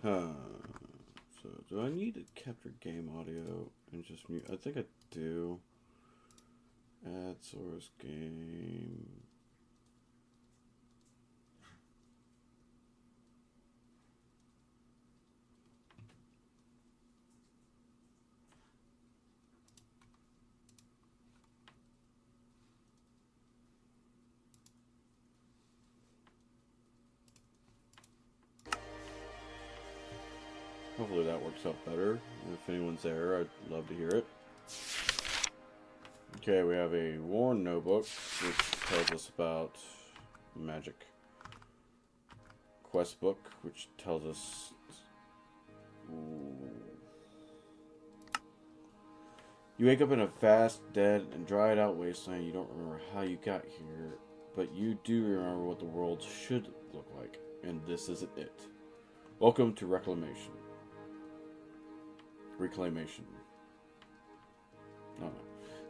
So, do I need to capture game audio and just mute? I think I do. Add source game. Hopefully that works out better. If anyone's there, I'd love to hear it. Okay, we have a Warren notebook, which tells us about magic. Quest book, which tells us... You wake up in a vast, dead, and dried out wasteland. You don't remember how you got here, but you do remember what the world should look like, and this isn't it. Welcome to Reclamation. Reclamation. Oh no.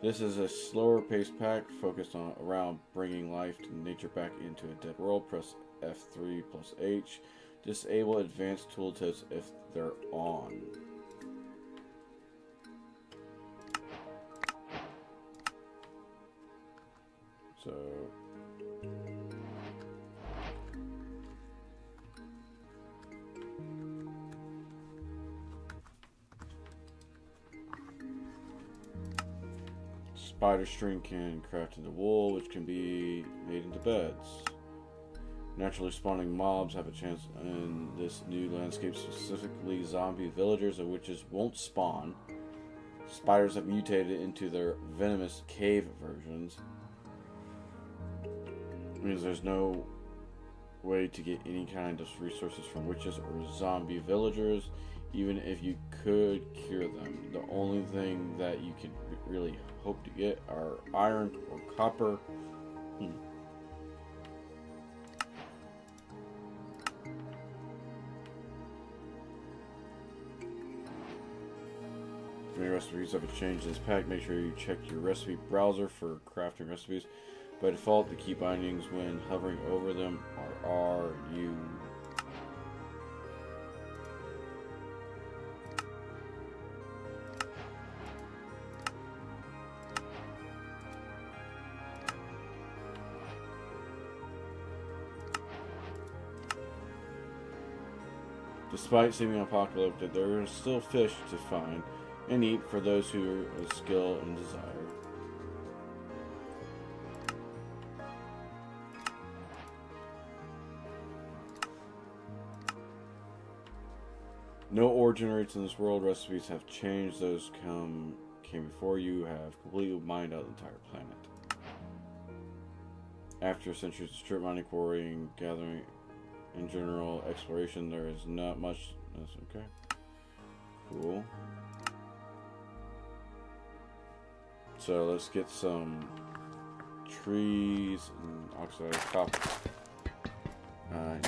This is a slower paced pack focused around bringing life to nature back into a dead world. Press F3 plus H. Disable advanced tooltips if they're on. So... Spider string can craft into wool, which can be made into beds. Naturally spawning mobs have a chance in this new landscape, specifically zombie villagers and witches won't spawn. Spiders have mutated into their venomous cave versions. It means there's no way to get any kind of resources from witches or zombie villagers, even if you could cure them. The only thing that you can really hope to get are iron or copper. If any recipes have changed in this pack, make sure you check your recipe browser for crafting recipes. By default, the key bindings when hovering over them are RU. Despite seeming apocalyptic, there are still fish to find and eat for those who have skill and desire. No ore generates in this world. Recipes have changed. Those came before you have completely mined out the entire planet. After centuries of strip mining, quarrying, gathering, and general exploration, there is not much. That's okay. Cool. So let's get some trees and oxidized copper. I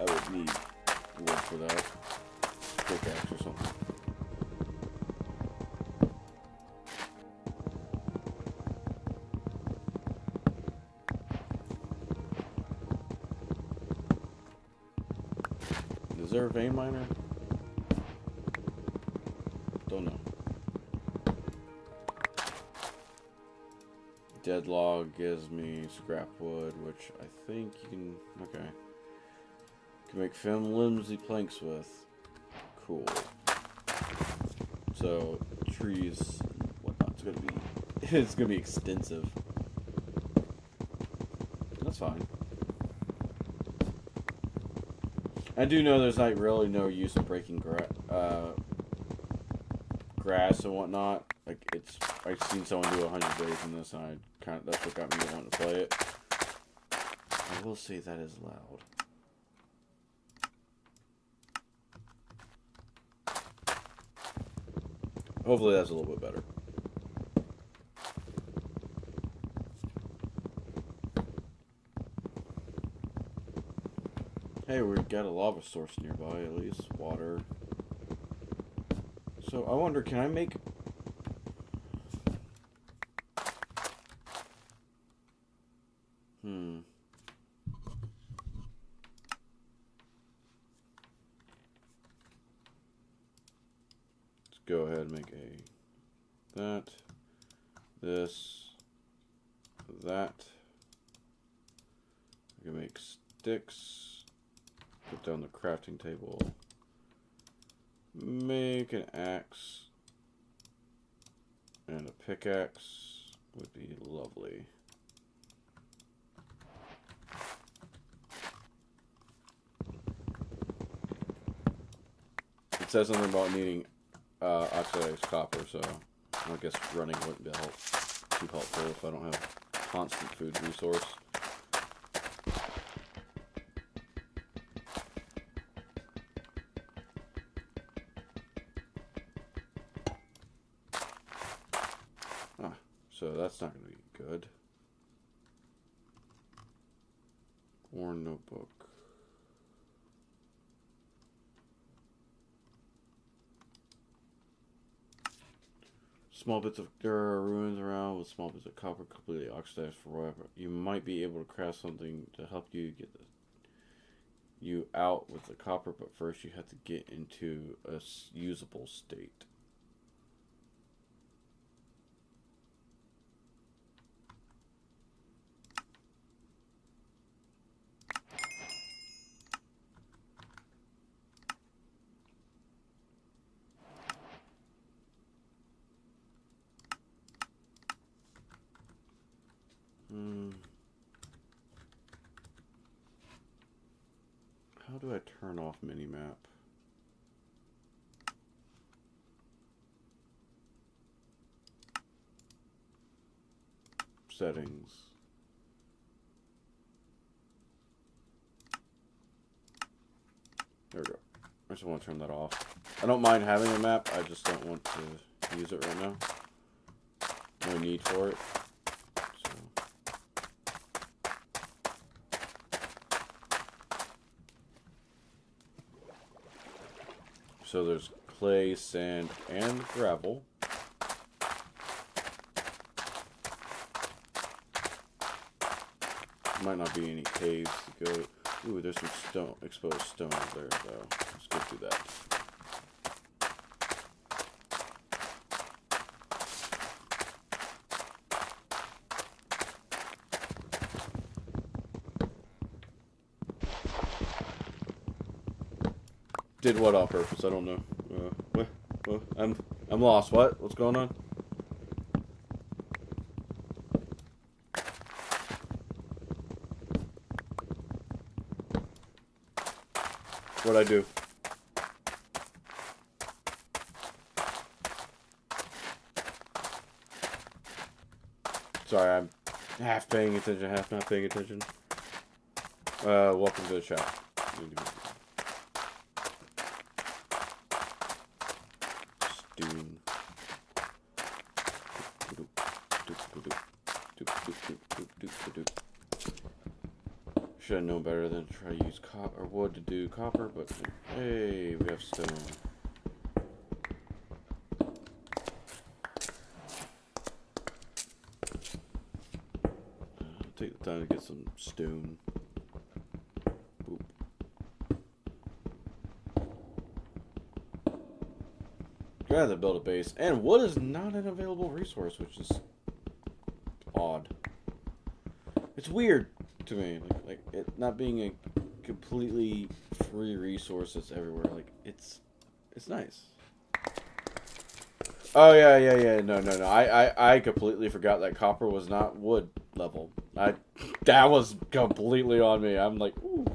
would need wood for that. Pickaxe or something. Is there a vein miner? Don't know. Dead log gives me scrap wood, which I think you can. Okay. Can make flimsy planks with. Cool. So trees and whatnot's gonna be. It's gonna be extensive. That's fine. I do know there's like really no use of breaking grass and whatnot. Like I've seen someone do 100 days in this, and that's what got me to want to play it. I will say that is loud. Hopefully that's a little bit better. Hey, we got a lava source nearby, at least. Water. So, I wonder, can I make... Let's go ahead and make this, that. I can make sticks. Put down the crafting table. Make an axe. And a pickaxe would be lovely. It says something about needing oxidized copper, so I guess running wouldn't be too helpful if I don't have constant food resource. So that's not going to be good. Or notebook. Small bits of there are ruins around with small bits of copper completely oxidized for whatever. You might be able to craft something to help you get you out with the copper, but first you have to get into a usable state. How do I turn off minimap? Settings. There we go. I just want to turn that off. I don't mind having a map, I just don't want to use it right now. No need for it. So there's clay, sand, and gravel. Might not be any caves to go. Ooh, there's some stone, exposed stone there, though. Let's go through that. Did what on purpose? I don't know. I'm lost. What? What's going on? What'd I do? Sorry, Half paying attention, half not paying attention. Welcome to the chat. Stoon. Should have known better than to try to use copper or wood to do copper, but hey, we have stone. Take the time to get some stone. Boop. Gotta build a base, and wood is not an available resource, which is odd. It's weird to me, like it not being a completely free resource that's everywhere. Like it's nice. Oh yeah. No. I completely forgot that copper was not wood level. That was completely on me. I'm like, ooh,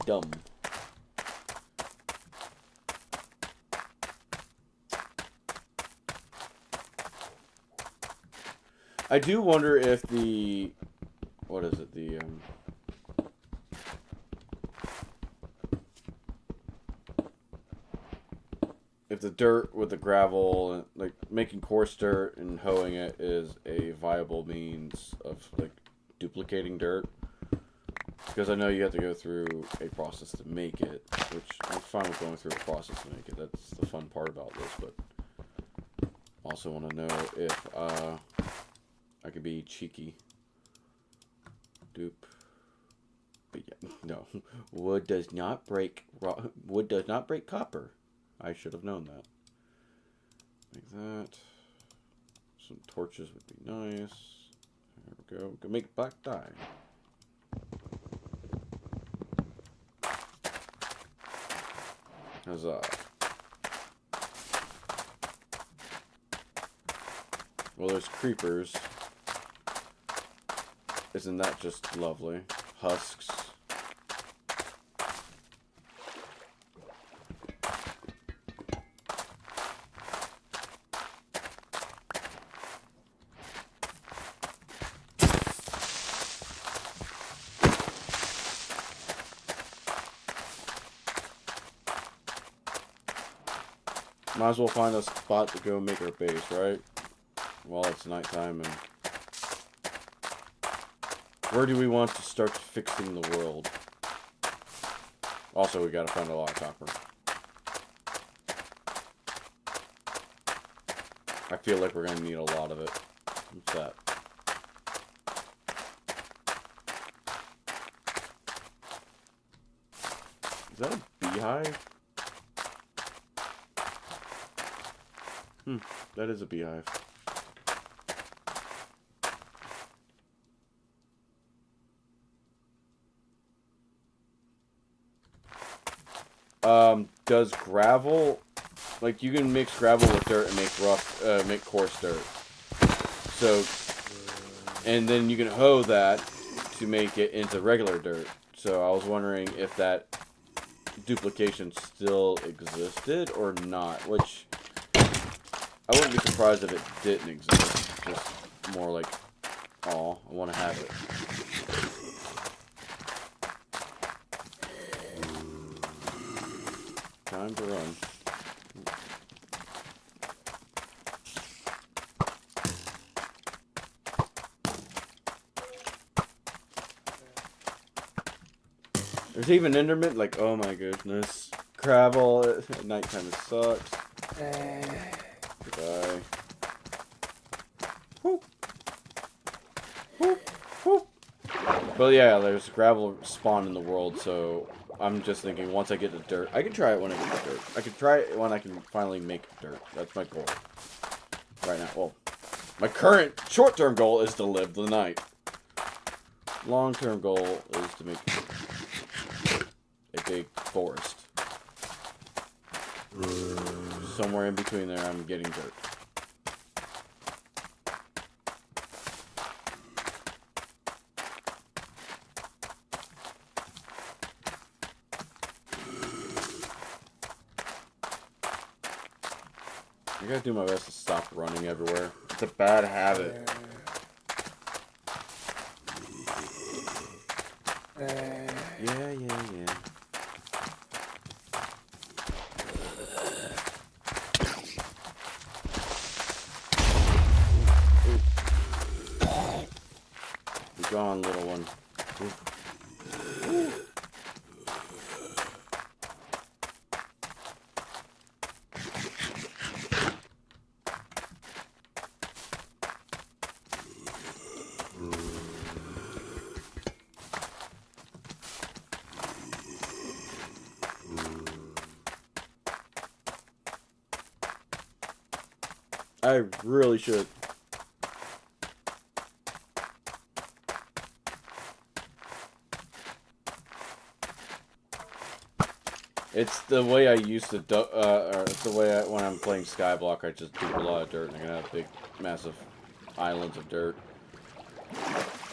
dumb. I do wonder if the what is it, if the dirt with the gravel and like making coarse dirt and hoeing it is a viable means of like duplicating dirt, because I know you have to go through a process to make it, which I'm fine with going through a process to make it. That's the fun part about this, but also want to know if I could be cheeky. Dupe. But yeah, no. Wood does not break copper. I should have known that. Like that. Some torches would be nice. There we go. We can make black dye. Huzzah. Well, there's creepers. Isn't that just lovely? Husks. Might as well find a spot to go make our base, right? While it's nighttime. And where do we want to start fixing the world? Also, we gotta find a lot of copper. I feel like we're gonna need a lot of it. What's that? Is that a beehive? That is a beehive. Does gravel, like you can mix gravel with dirt and make coarse dirt. So, and then you can hoe that to make it into regular dirt. So I was wondering if that duplication still existed or not, which I wouldn't be surprised if it didn't exist. Just more like, oh, I want to have it. Time to run. There's even Enderman, like, oh my goodness. Gravel at night kind of sucks. Goodbye. Whoop. Whoop. Whoop. But yeah, there's gravel spawn in the world, so I'm just thinking once I get the dirt, I can try it when I get the dirt. I can try it when I can finally make dirt. That's my goal. Right now. Well, my current short-term goal is to live the night. Long-term goal is to make a big forest. Somewhere in between there, I'm getting dirt. I gotta do my best to stop running everywhere. It's a bad habit. Yeah. Be gone, little one. I really should. It's the way I used to or it's the way when I'm playing Skyblock, I just dupe a lot of dirt and I can have big, massive islands of dirt.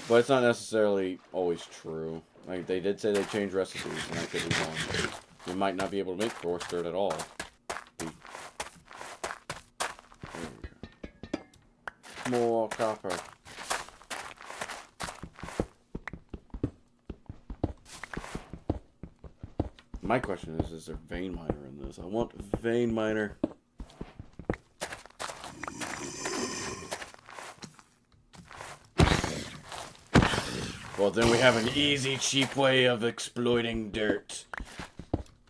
But it's not necessarily always true. Like, they did say they changed recipes, and I could be wrong. You might not be able to make coarse dirt at all. More copper. My question is there vein miner in this? I want vein miner. Well, then we have an easy, cheap way of exploiting dirt.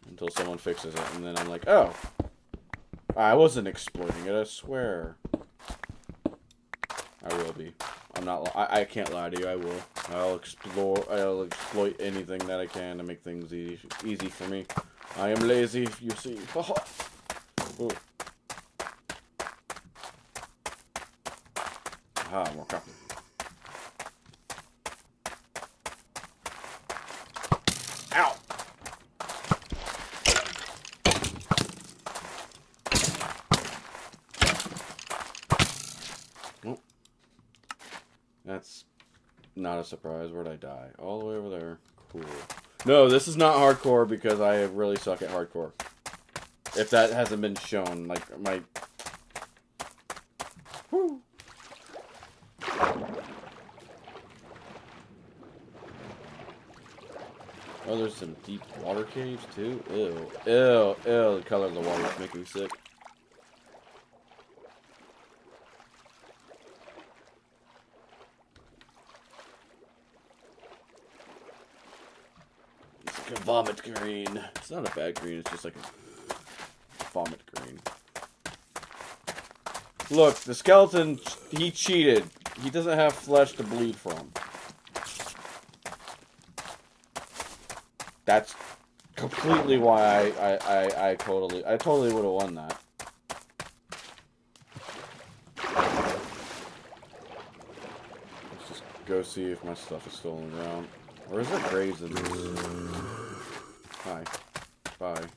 Until someone fixes it, and then I'm like, oh. I wasn't exploiting it, I swear. I will be. I'm not. I can't lie to you. I will. I'll exploit anything that I can to make things easy for me. I am lazy, you see. Ooh. Aha, more copper. Ow! Oh. That's not a surprise. Where'd I die? All the way over there. Cool. No, this is not hardcore because I really suck at hardcore. If that hasn't been shown, like, my... Whew. Oh, there's some deep water caves, too? Ew. Ew. Ew. The color of the water is making me sick. It's like a vomit green. It's not a bad green, it's just like a vomit green. Look, the skeleton, he cheated. He doesn't have flesh to bleed from. That's completely why I totally would have won that. Let's just go see if my stuff is still on the ground. Or is there graves in this? Hi. Bye.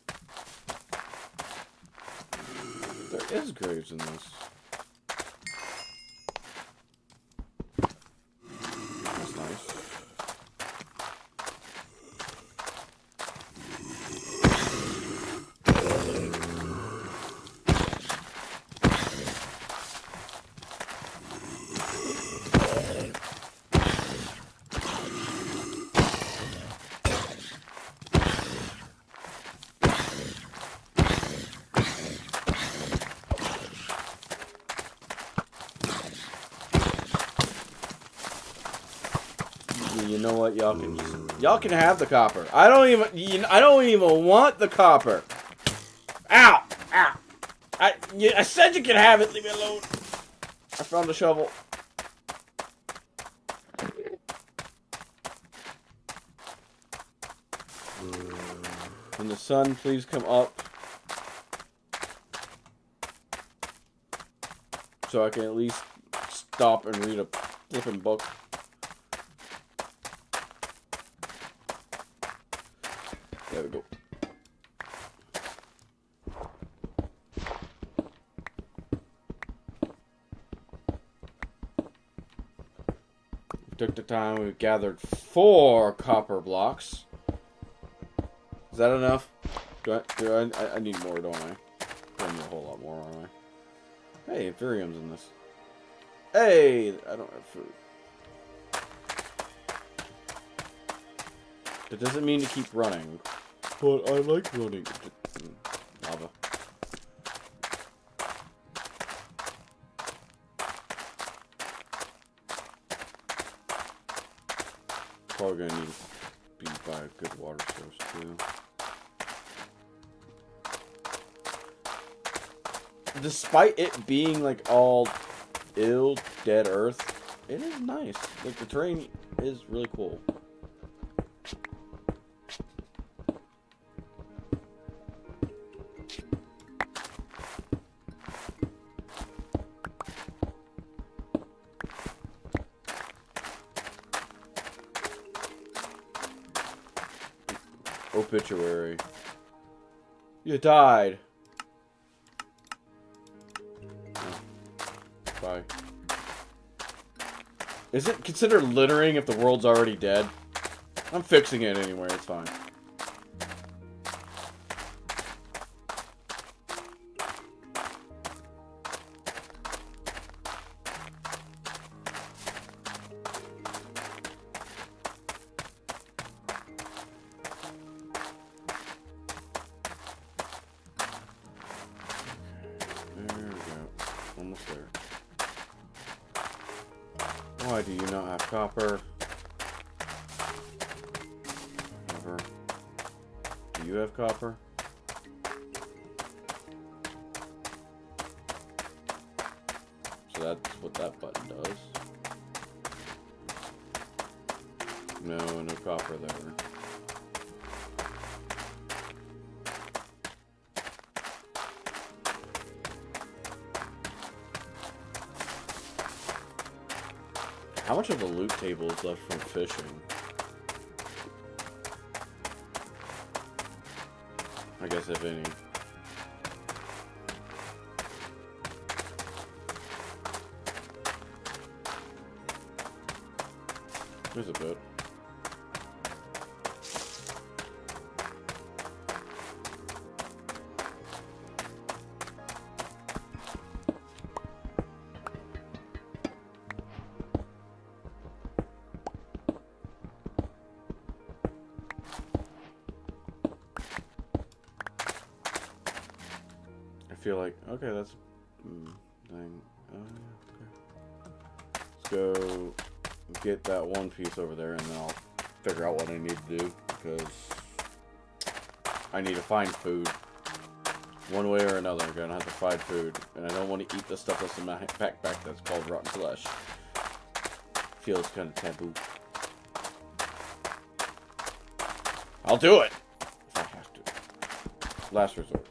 There is graves in this. That's nice. You know what? Y'all can have the copper. I don't even want the copper. Ow! Ow! I said you can have it. Leave me alone. I found a shovel. Can the sun please come up so I can at least stop and read a flipping book? There we go. We took the time. We gathered 4 copper blocks. Is that enough? I need more, don't I? I need a whole lot more, don't I? Hey, Ethereum's in this. Hey, I don't have food. It doesn't mean to keep running. But I like running. Lava. Probably gonna need to be by a good water source too. Despite it being like all dead earth, it is nice. Like the terrain is really cool. Obituary. You died. Oh. Bye. Is it considered littering if the world's already dead? I'm fixing it anyway, it's fine. Why do you not have copper? Whatever. Do you have copper? So that's what that button does. No, no copper there. How much of the loot table is left from fishing? I guess if any. There's a bit. Feel like, okay, that's thing. Okay. Let's go get that one piece over there, and then I'll figure out what I need to do, because I need to find food. One way or another, I'm gonna have to find food, and I don't want to eat the stuff that's in my backpack that's called rotten flesh. Feels kind of taboo. I'll do it if I have to. Last resort.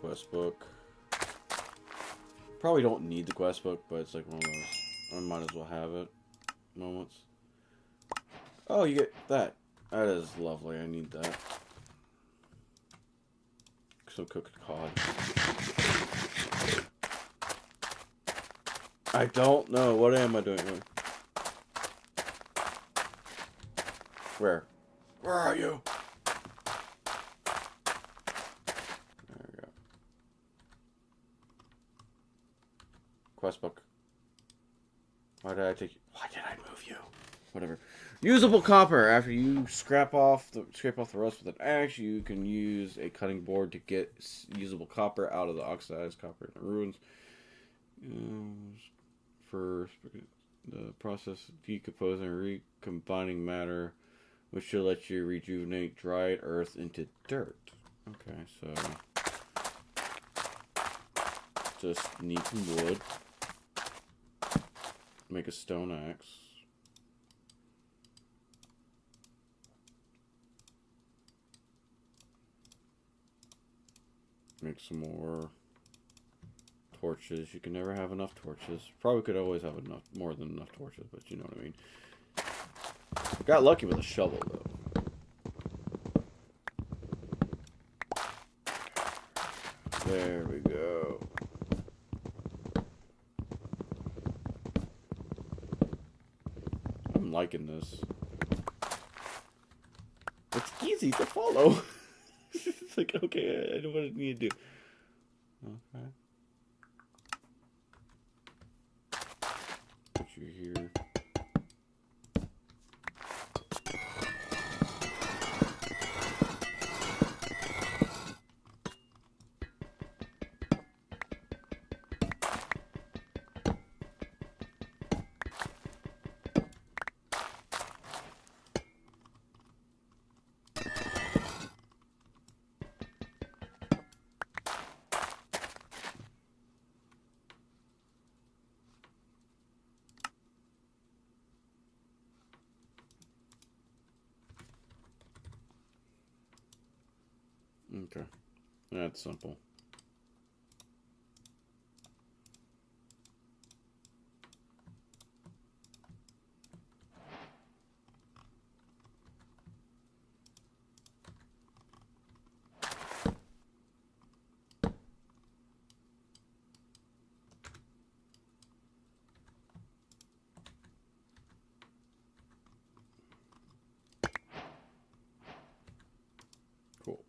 Quest book. Probably don't need the quest book, but it's like one of those I might as well have it moments. Oh, you get that. That is lovely. I need that. Some cooked cod. I don't know. What am I doing here? Where? Where are you? There we go. Quest book. Why did I take you? Why did I move you? Whatever. Usable copper. After you scrape off the rust with an axe, you can use a cutting board to get usable copper out of the oxidized copper in the ruins. For the process of decomposing and recombining matter, which should let you rejuvenate dried earth into dirt. Okay, so just need some wood. Make a stone axe. Make some more torches. You can never have enough torches. Probably could always have more than enough torches, but you know what I mean. Got lucky with a shovel, though. There we go. liking this. It's easy to follow. It's like, okay, I know what I need to do. Okay. Put you here. Okay, that's simple. Cool.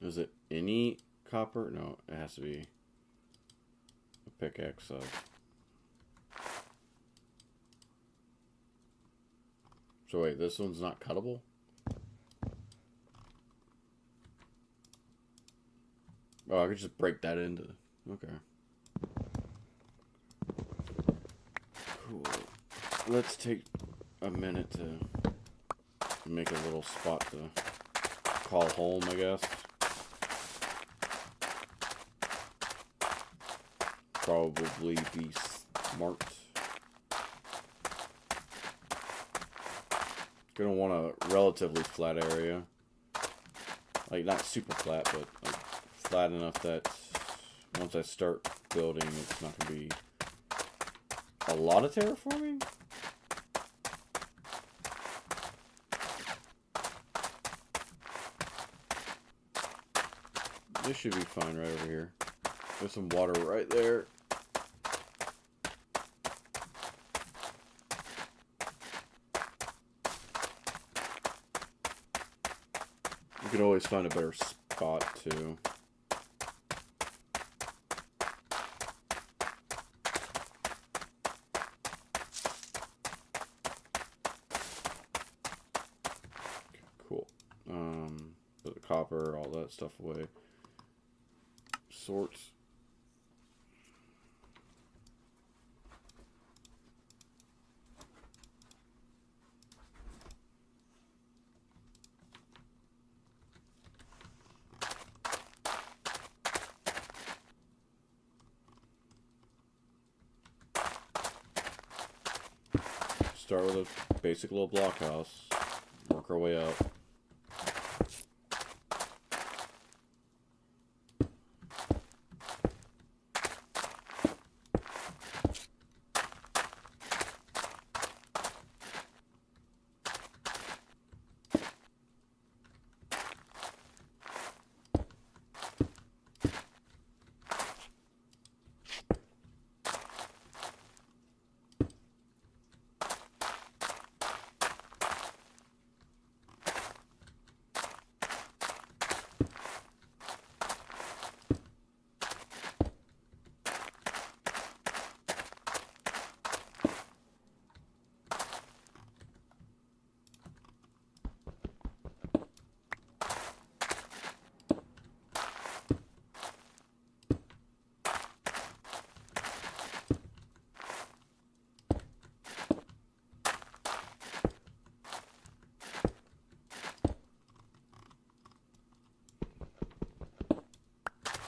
Is it any copper? No, it has to be a pickaxe. So wait, this one's not cuttable? Oh, I could just break that into... Okay. Cool. Let's take a minute to make a little spot to call home, I guess. Probably be smart. Gonna want a relatively flat area. Like, not super flat, but like flat enough that once I start building, it's not gonna be a lot of terraforming. This should be fine right over here. There's some water right there. You could always find a better spot too. Cool. Put the copper, all that stuff away. Sorts. Start with a basic little block house. Work our way up.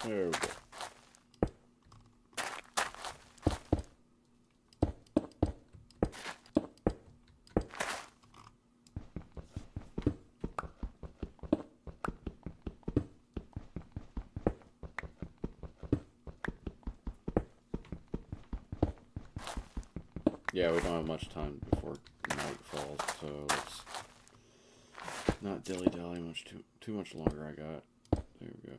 There we go. Yeah, we don't have much time before night falls, so let's not dilly-dally too much longer I got. There we go.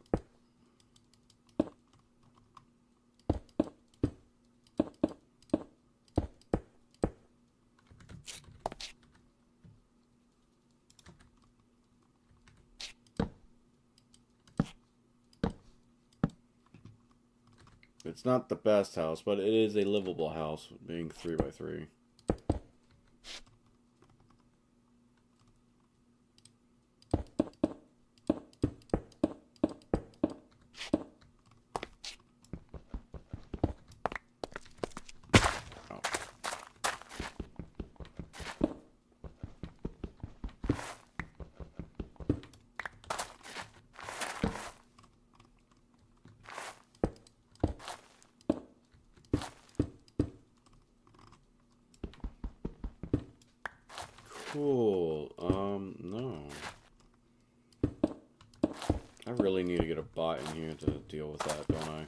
It's not the best house, but it is a livable house, being 3x3. Cool. No. I really need to get a bot in here to deal with that, don't I?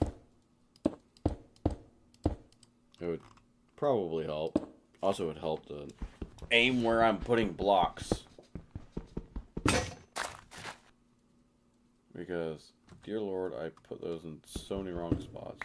It would probably help. Also, it would help to aim where I'm putting blocks. Because, dear Lord, I put those in so many wrong spots.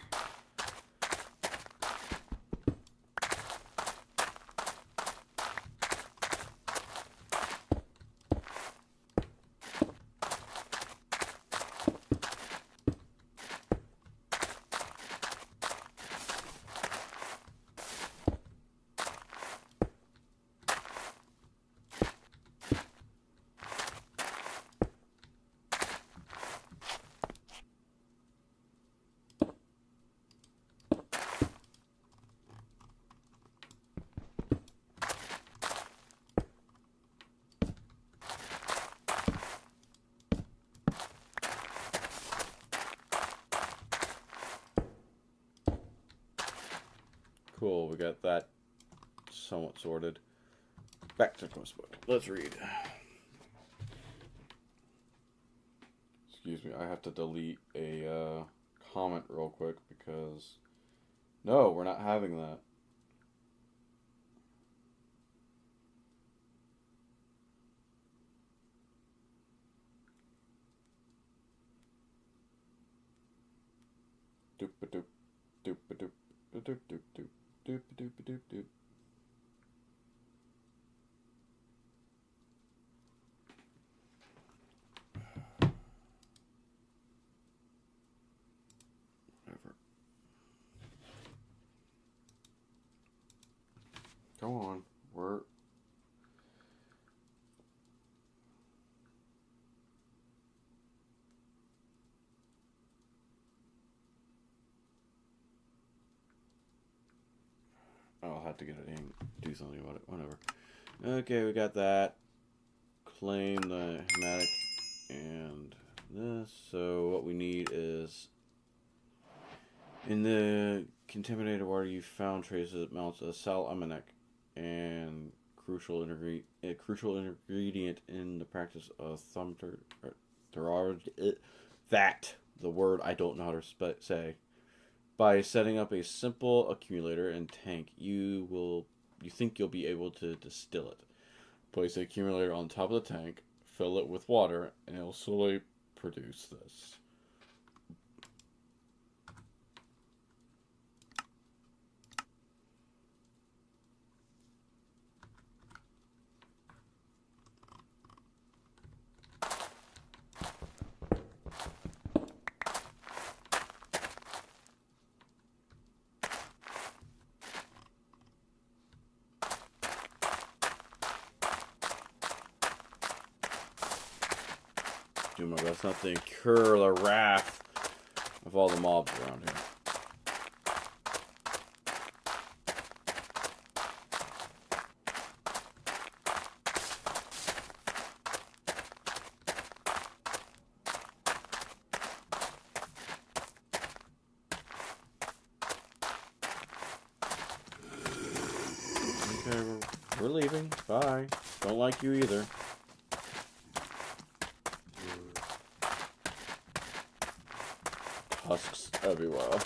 Cool, we got that somewhat sorted. Back to the quest book. Let's read. Excuse me, I have to delete a comment real quick because... No, we're not having that. Doop-a-doop, doop-a-doop, doop-a-doop-doop, doop-a-doop-a-doop-doop. Go on. We're... I'll have to get it in. Do something about it. Whatever. Okay, we got that. Claim the hematic and this. So what we need is... In the contaminated water, you found traces amounts of sal ammoniac and crucial ingredient in the practice of that the word I don't know how to say. By setting up a simple accumulator and tank, you think you'll be able to distill it. Place the accumulator on top of the tank, fill it with water, and it'll slowly produce this. Do my best not to incur the wrath of all the mobs around here. Okay, we're leaving. Bye. Don't like you either. Husks everywhere.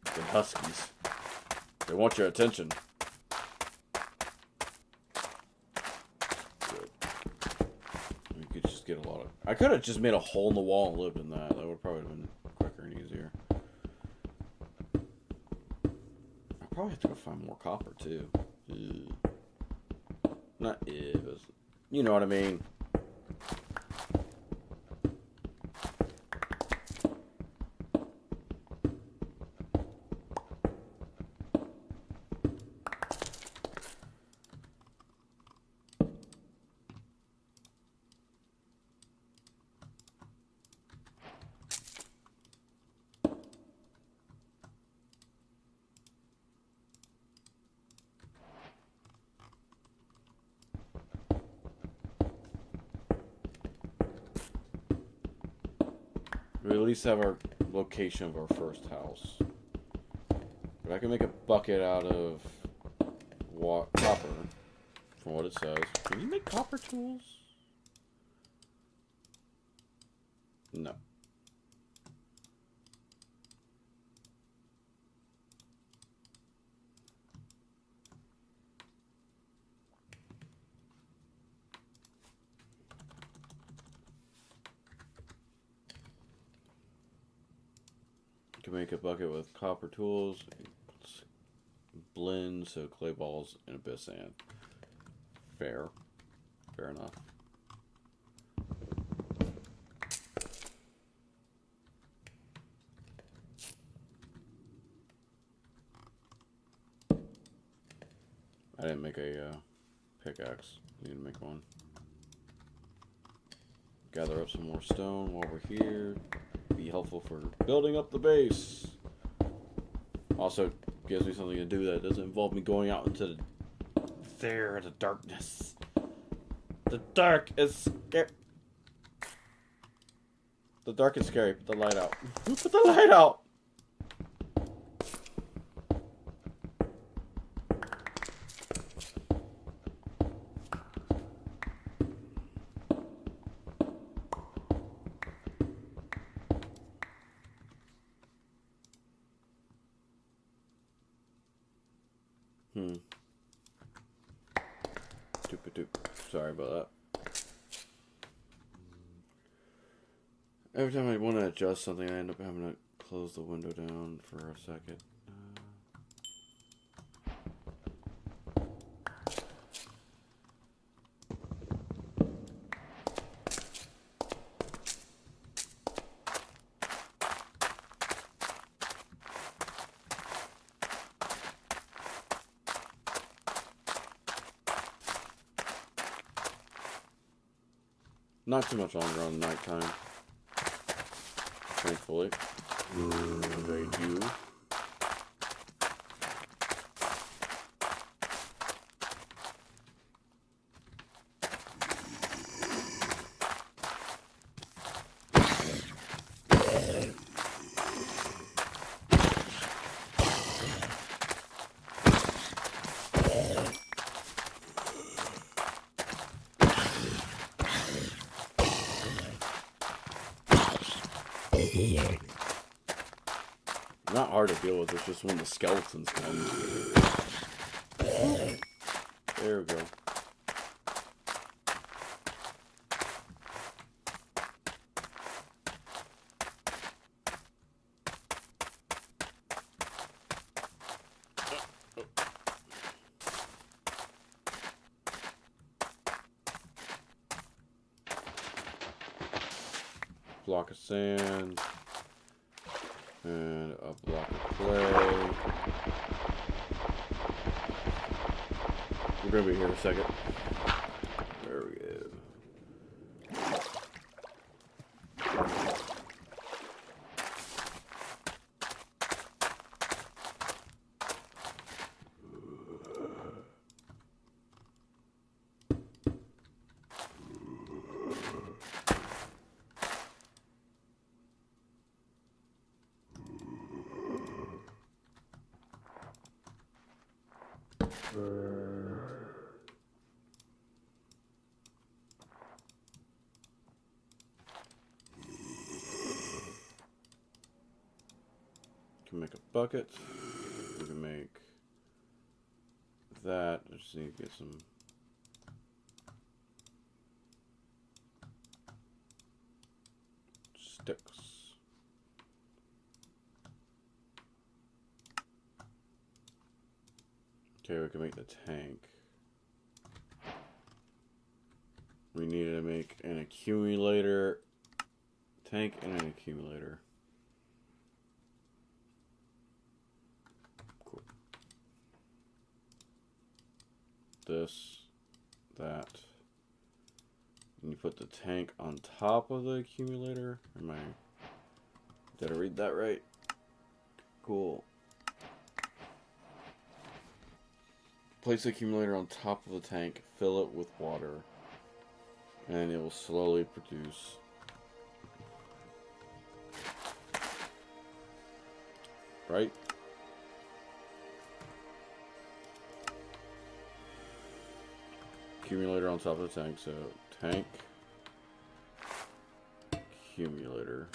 The huskies. They want your attention. Good. I could have just made a hole in the wall and lived in that. That would probably have been quicker and easier. I probably have to go find more copper too. Ugh. Not but you know what I mean. We at least have our location of our first house. But I can make a bucket out of copper, from what it says. Can you make copper tools? No. Can make a bucket with copper tools, blend, so clay balls, and a bit of sand. Fair enough. I didn't make a pickaxe. I need to make one. Gather up some more stone while we're here. Be helpful for building up the base. Also gives me something to do that doesn't involve me going out into the darkness. The dark is scary. The dark is scary. Put the light out. Put the light out. Sorry about that. Every time I want to adjust something, I end up having to close the window down for a second. Not too much longer on nighttime. Thankfully. They do. Not hard to deal with, it's just when the skeletons come. There we go. Block of sand. And a block of clay. We're gonna be here in a second. There we go. Can make a bucket. We can make that. I just need to get some. Okay, we can make the tank. We needed to make an accumulator, tank, and an accumulator. Cool. This, that. And you put the tank on top of the accumulator. Did I read that right? Cool. Place the accumulator on top of the tank, fill it with water, and it will slowly produce. Right? Accumulator on top of the tank, so tank, accumulator.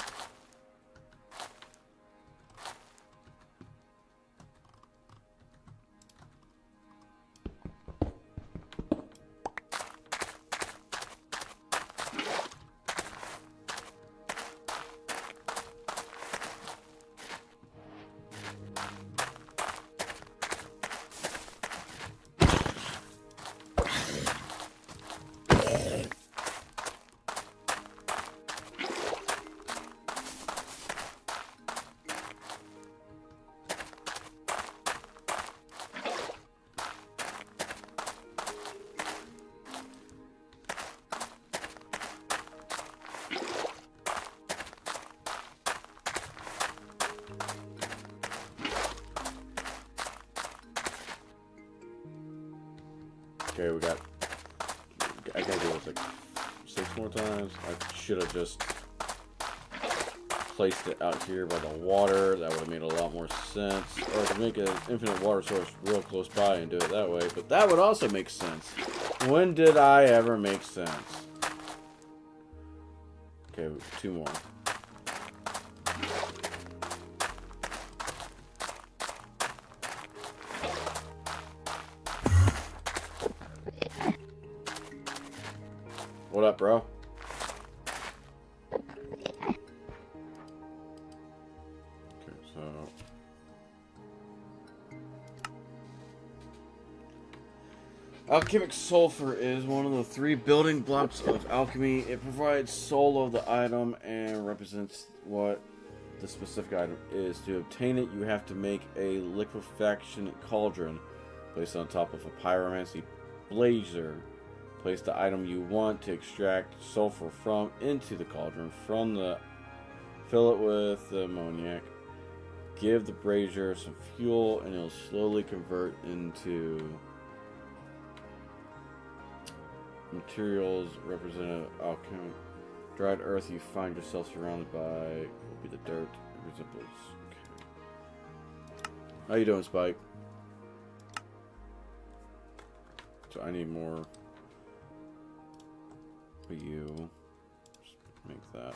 Okay, I gotta do this like 6 more times. I should have just placed it out here by the water. That would have made a lot more sense. Or I could make an infinite water source real close by and do it that way. But that would also make sense. When did I ever make sense? Okay, 2 more. What up, bro? Okay, so alchemic sulfur is one of the 3 building blocks of alchemy. It provides soul of the item and represents what the specific item is. To obtain it, you have to make a liquefaction cauldron placed on top of a pyromancy blazer. Place the item you want to extract sulfur from into the cauldron. Fill it with the ammoniac. Give the brazier some fuel, and it'll slowly convert into materials representative of alchemy. Dried earth you find yourself surrounded by will be the dirt it resembles. Okay. How you doing, Spike? So I need more. You just make that.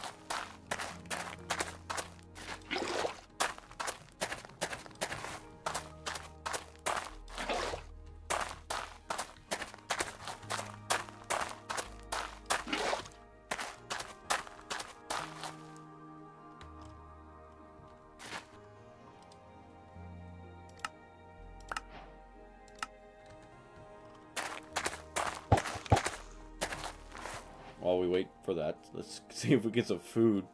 While we wait for that, let's see if we get some food.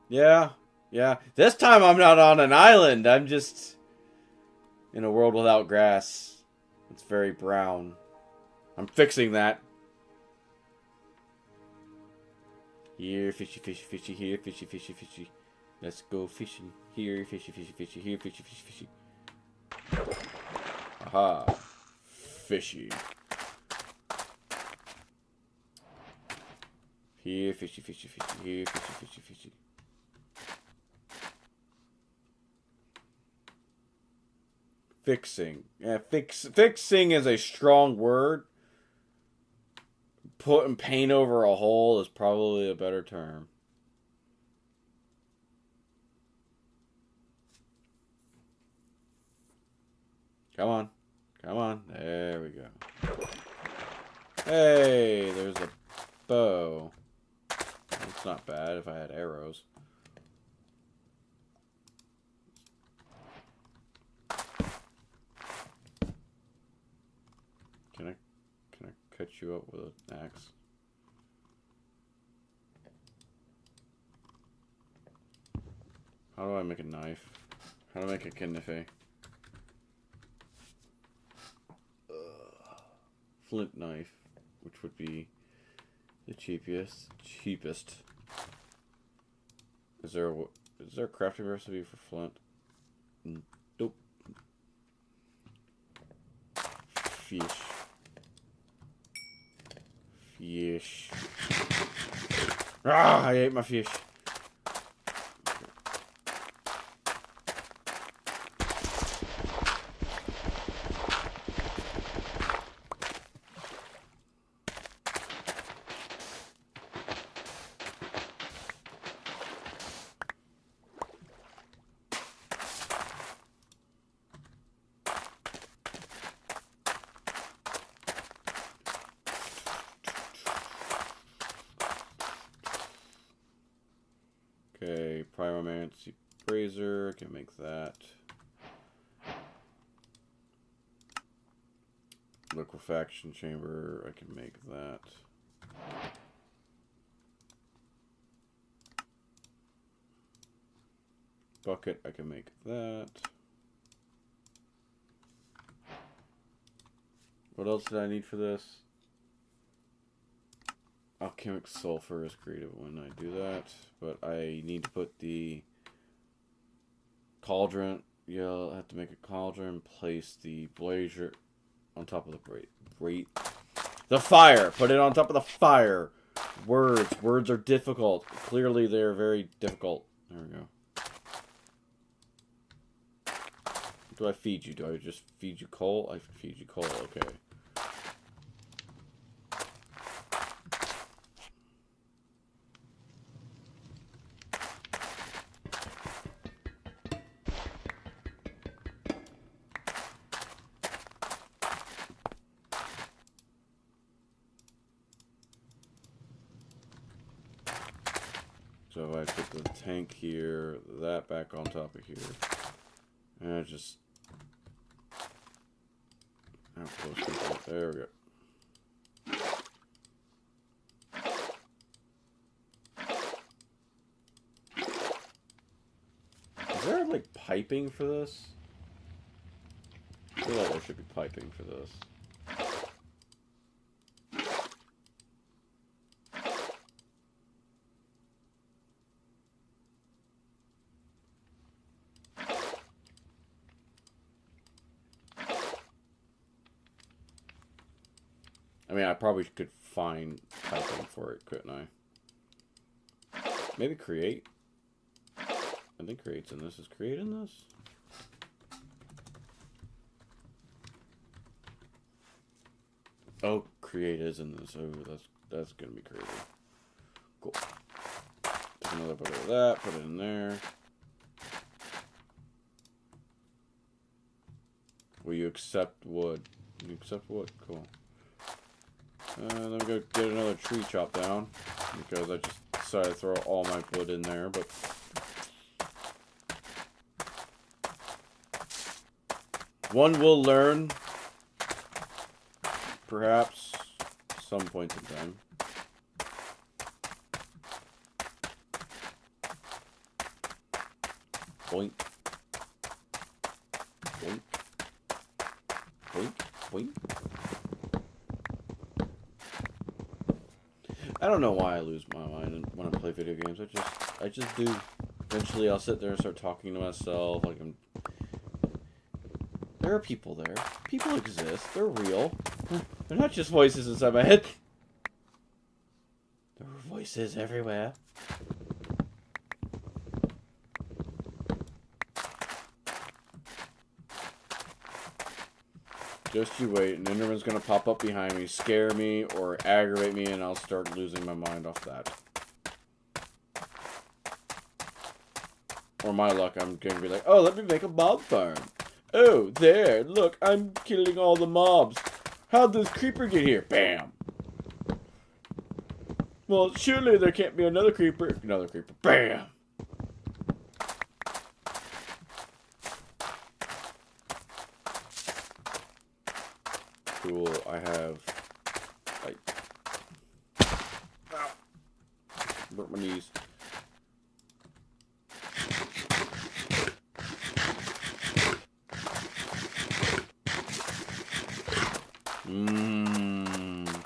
Yeah. This time I'm not on an island. I'm just in a world without grass. It's very brown. I'm fixing that. Here, fishy, fishy, fishy. Here, fishy, fishy, fishy. Let's go fishing. Here, fishy, fishy, fishy. Here, fishy, fishy, fishy. Aha. Fishy. Here, fishy, fishy, fishy. Here, fishy, fishy, fishy. Fixing. Yeah, fixing is a strong word. Putting paint over a hole is probably a better term. Come on. Come on. There we go. Hey, there's a bow. That's not bad if I had arrows. cut you up with an axe. How do I make a knife? How do I make a knife? Flint knife, which would be the cheapest. Is there a crafting recipe for flint? Nope. Fish. Ah, I ate my fish. Okay, pyromancy brazier, can make that. Liquefaction chamber, I can make that. Bucket, I can make that. What else did I need for this? Alchemic sulfur is creative when I do that, but I need to put the cauldron. Yeah, I'll have to make a cauldron, place the brazier on top of the the fire. Put it on top of the fire. Words are difficult. Clearly, they're very difficult. There we go. Do I feed you? Do I just feed you coal? I feed you coal. Okay. So if I put the tank here, that back on top of here, and I just how close is that? There we go. Is there like piping for this? I feel like there should be piping for this. I mean, I probably could find piping for it, couldn't I? Maybe create. I think create's in this. Is create in this? Oh, create is in this. Oh, that's gonna be crazy. Cool. Take another bit of that. Put it in there. Will you accept wood? You accept wood? Cool. Then we go get another tree chopped down because I just decided to throw all my wood in there, but one will learn, perhaps, some point in time. Boink. Boink. Boink. Boink. I don't know why I lose my mind when I play video games. I just do. Eventually, I'll sit there and start talking to myself like I'm. There are people there. People exist. They're real. They're not just voices inside my head. There are voices everywhere. Just you wait, and Enderman's gonna pop up behind me, scare me, or aggravate me, and I'll start losing my mind off that. Or my luck, I'm gonna be like, oh, let me make a mob farm. Oh, there, look, I'm killing all the mobs. How'd this creeper get here? Bam! Well, surely there can't be another creeper. Another creeper. Bam! Cool, I have Broke my knees.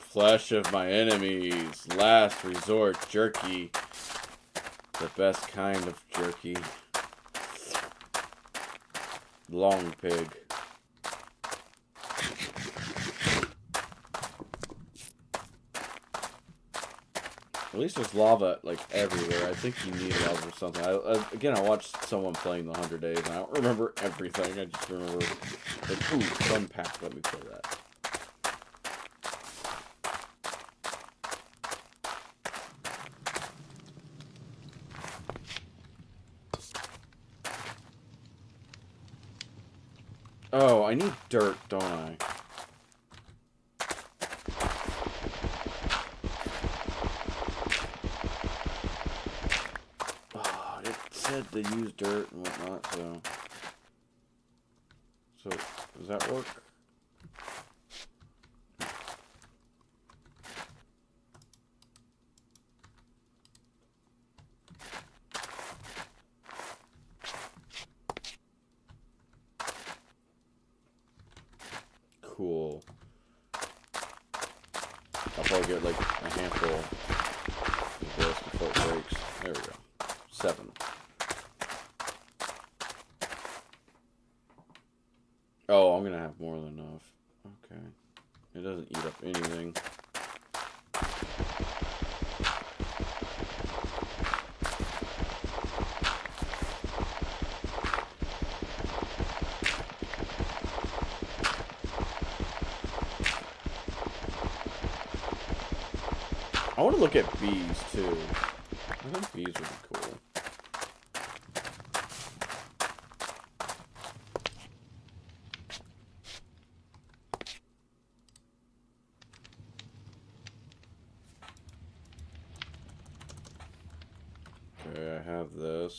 Flesh of my enemies. Last resort jerky. The best kind of jerky. Long pig. At least there's lava, like, everywhere. I think you need lava or something. Again, I watched someone playing the 100 Days, and I don't remember everything. I just remember, like, ooh, fun pack, let me play that. Oh, I need dirt, don't I? To use dirt and whatnot, so does that work? Cool. I'll probably get like a handful of this before it breaks. There we go. 7. Oh, I'm gonna have more than enough. Okay. It doesn't eat up anything. I want to look at bees too. I think bees would be cool. Okay, I have this.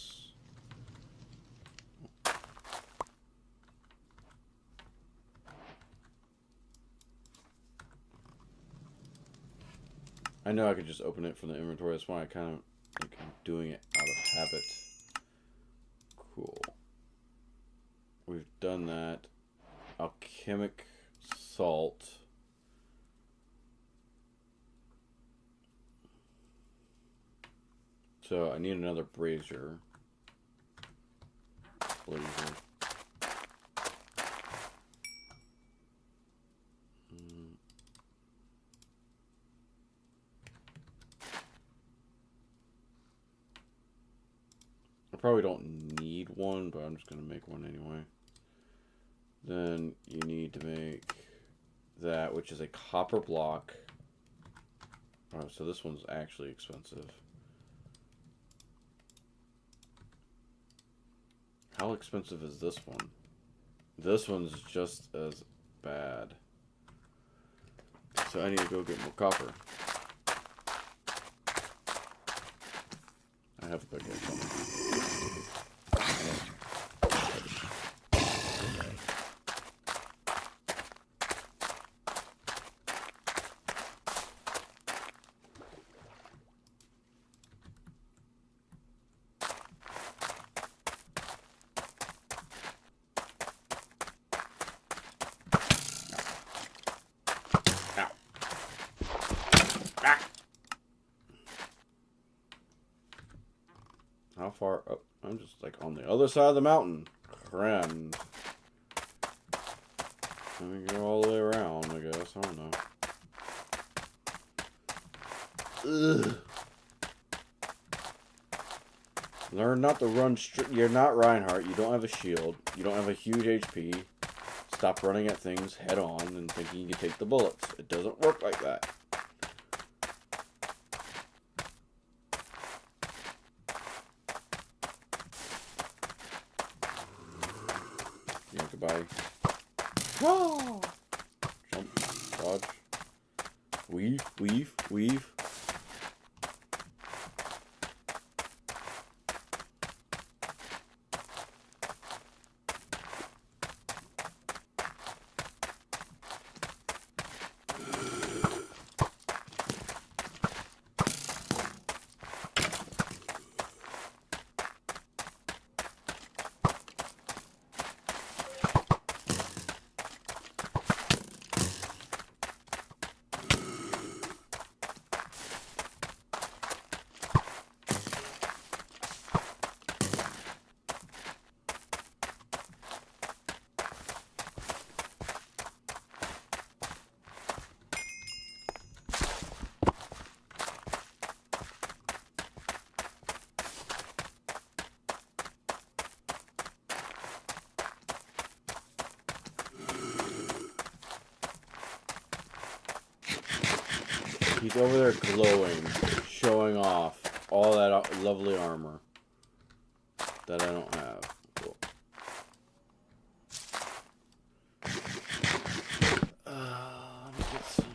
I know I could just open it from the inventory. That's why I kind of like I'm doing it out of habit. Cool. We've done that. Alchemic salt. So I need another brazier. Blazer. I probably don't need one, but I'm just going to make one anyway. Then you need to make that, which is a copper block. Oh, so this one's actually expensive. How expensive is this one? This one's just as bad. So I need to go get more copper. I have a big head coming. How far up? I'm just like on the other side of the mountain. Friend. Let me go all the way around, I guess. I don't know. Ugh. Learn not to run straight. You're not Reinhardt. You don't have a shield. You don't have a huge HP. Stop running at things head on and thinking you can take the bullets. It doesn't work like that. Yeah, goodbye. Oh! Jump, dodge, weave, weave, weave. He's over there glowing, showing off all that lovely armor that I don't have. Cool. Let me get some.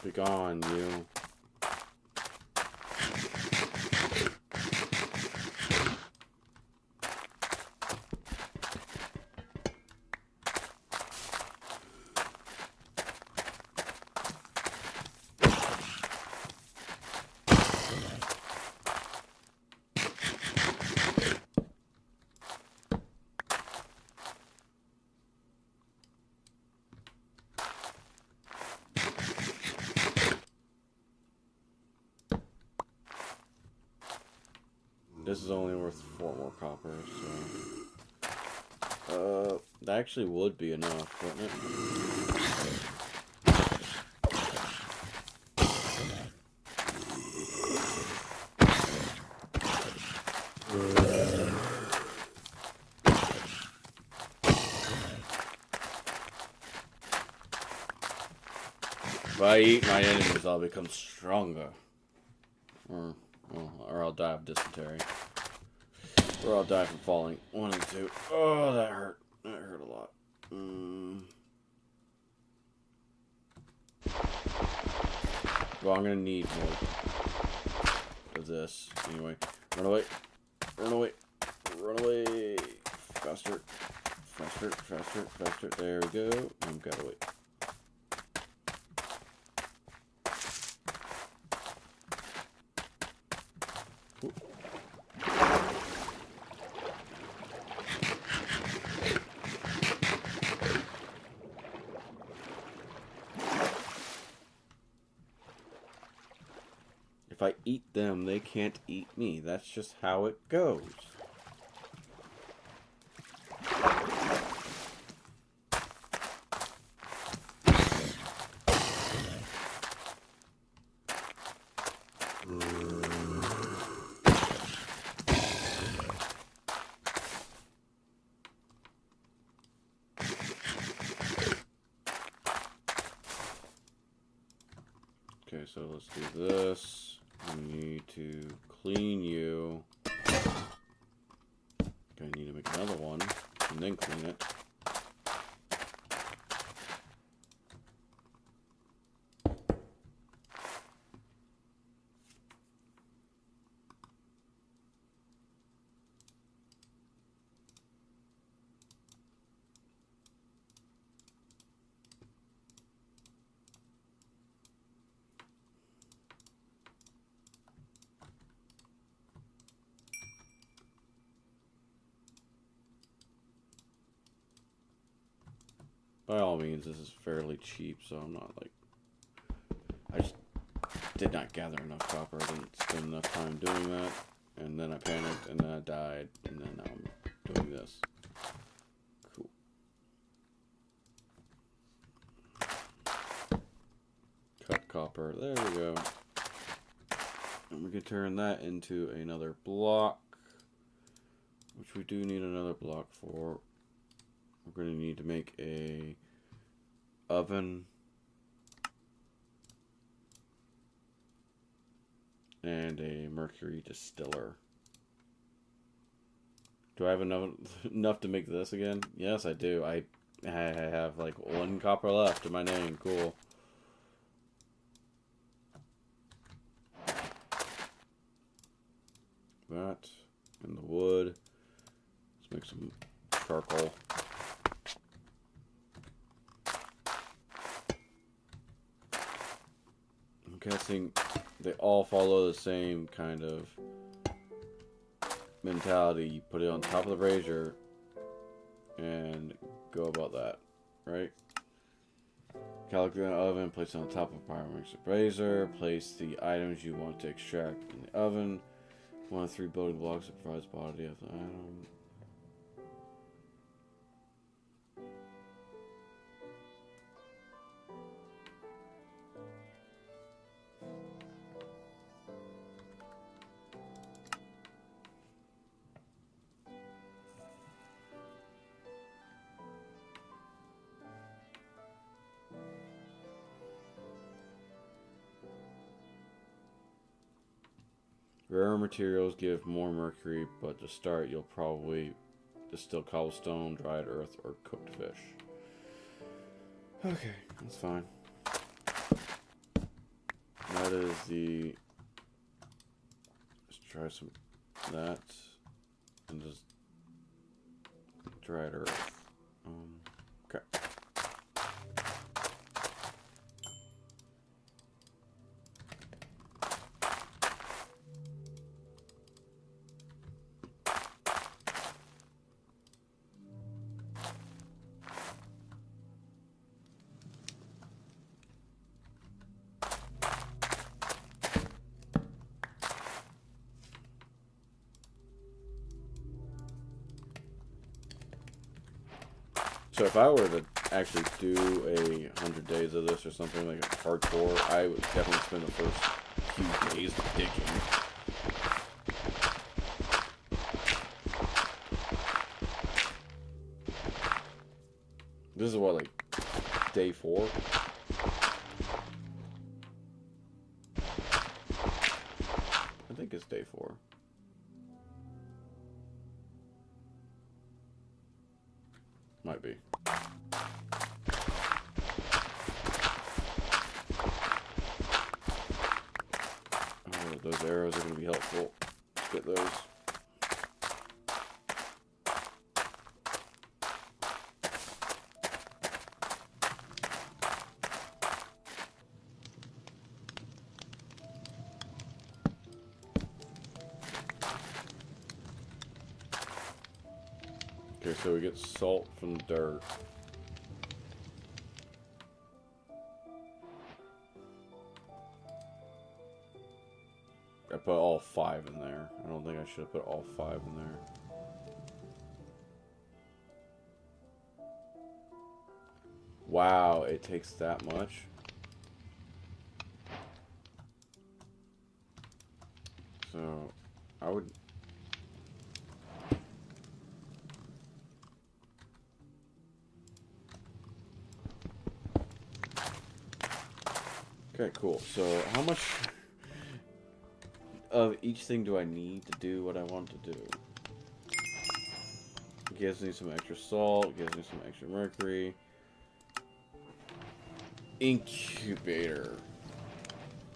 Be gone, you. This is only worth 4 more copper, so... that actually would be enough, wouldn't it? If I eat my enemies, I'll become stronger. Or I'll die of dysentery. Or I'll die from falling. 1 and 2. Oh, that hurt. That hurt a lot. Well, I'm gonna need more of this. Anyway, run away. Run away. Run away. Faster. Faster. Faster. Faster. There we go. I've got to wait. If I eat them, they can't eat me. That's just how it goes. Okay, so let's do this. We need to clean you. Okay, I need to make another one and then clean it. By all means, this is fairly cheap, so I'm not like... I just did not gather enough copper. I didn't spend enough time doing that. And then I panicked, and then I died, and then now I'm doing this. Cool. Cut copper. There we go. And we can turn that into another block. Which we do need another block for. We're going to need to make a oven and a mercury distiller. Do I have enough to make this again? Yes, I do. I have like 1 copper left in my name. Cool. That and the wood. Let's make some charcoal. I'm guessing they all follow the same kind of mentality. You put it on top of the brazier and go about that, right? Calculate an oven, place it on top of a pyromancer brazier, place the items you want to extract in the oven. One of 3 building blocks that provides body of the item. Rare materials give more mercury, but to start you'll probably distill cobblestone, dried earth, or cooked fish. Okay, that's fine. That is the... Let's try some of that. And just dried earth. Okay. So if I were to actually do 100 days of this or something like a hardcore, I would definitely spend the first few days digging. This is what, like, day 4? I think it's day 4. Might be. Oh, those arrows are going to be helpful. Let's get those. Okay, so we get salt from the dirt. I put all 5 in there. I don't think I should have put all 5 in there. Wow, it takes that much. So, I would... Okay, cool. So, how much of each thing do I need to do what I want to do? It gives me some extra salt, it gives me some extra mercury. Incubator.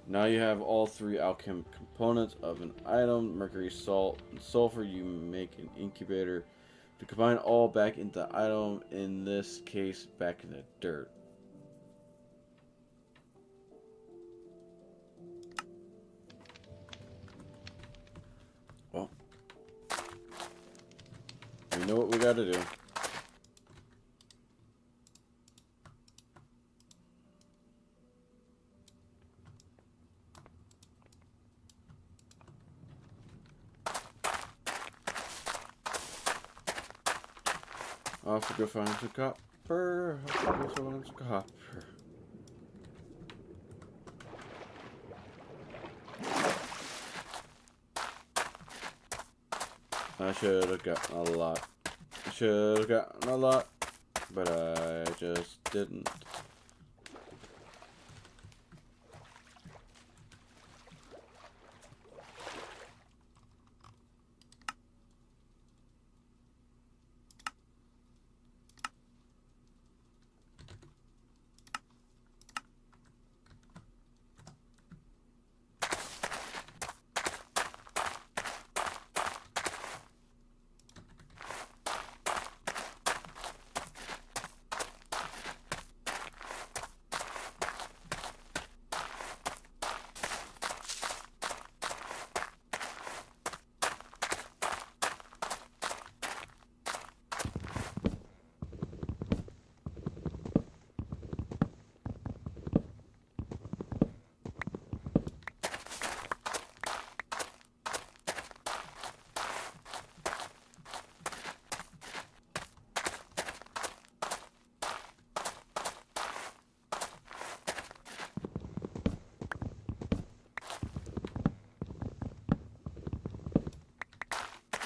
Now you have all 3 alchemic components of an item: mercury, salt, and sulfur. You make an incubator to combine all back into the item, in this case back in the dirt. Well, we know what we gotta do. Off to go find some copper. Off to go find some copper. I should have gotten a lot. I should have gotten a lot, but I just didn't.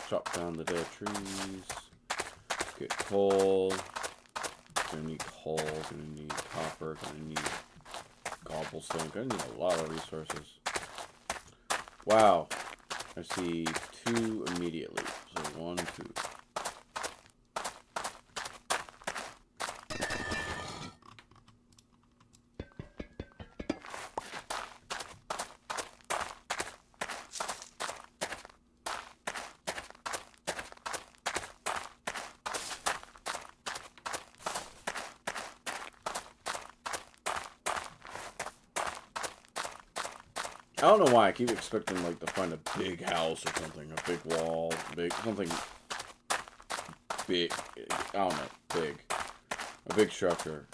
chop down the dead trees. Get coal. Gonna need coal. Gonna need copper. Gonna need cobblestone. Gonna need a lot of resources. Wow. I see 2 immediately. So 1, 2. I don't know why I keep expecting like to find a big house or something, a big wall, something big. I don't know, big, a big structure.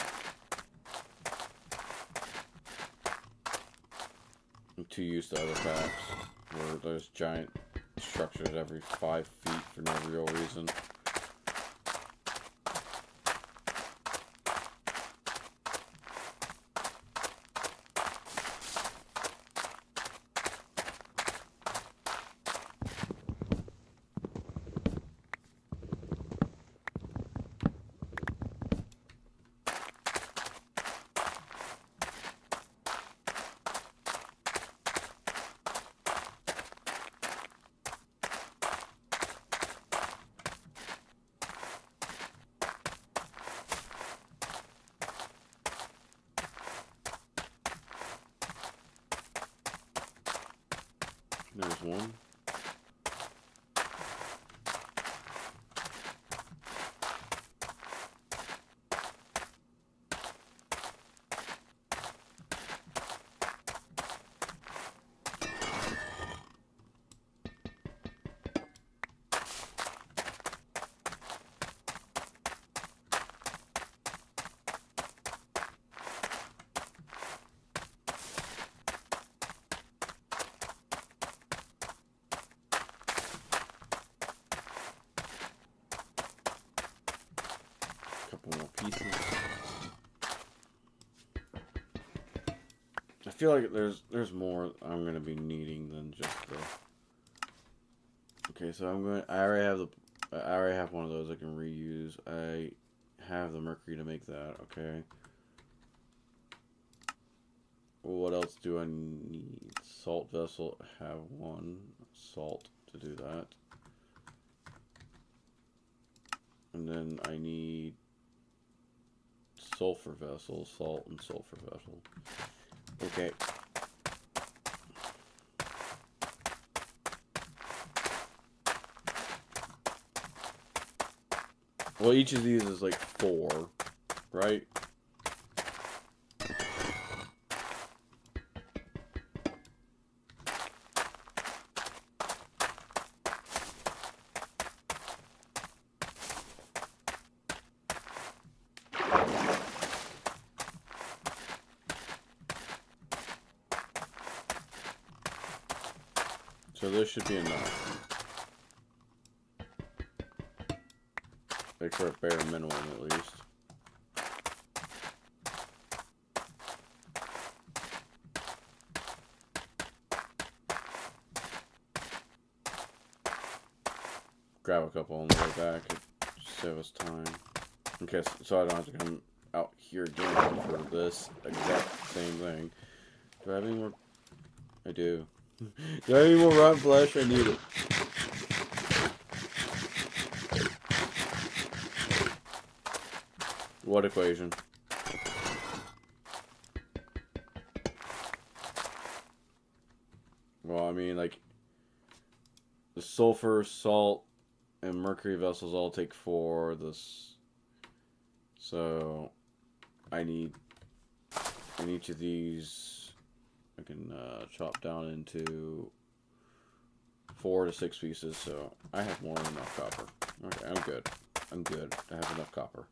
I'm too used to other packs where there's giant structures every 5 feet for no real reason. There's one. Couple more pieces. I feel like there's more I'm gonna be needing than just the. Okay, so I already have one of those I can reuse. I have the mercury to make that. Okay. What else do I need? Salt vessel. I have one salt to do that. And then I need sulfur vessel, salt and sulfur vessel. Okay. Well, each of these is like 4, right? So this should be enough. Like for a bare minimum at least. Grab a couple on the way back. It save us time. Okay, so I don't have to come out here again for this exact same thing. Do I have any more? I do. Do I have any more rotten flesh? I need it. What equation? Well, I mean, like, the sulfur, salt, and mercury vessels all take 4. This, so I need in each of these. I can chop down into 4 to 6 pieces. So I have more than enough copper. Okay, I'm good. I'm good. I have enough copper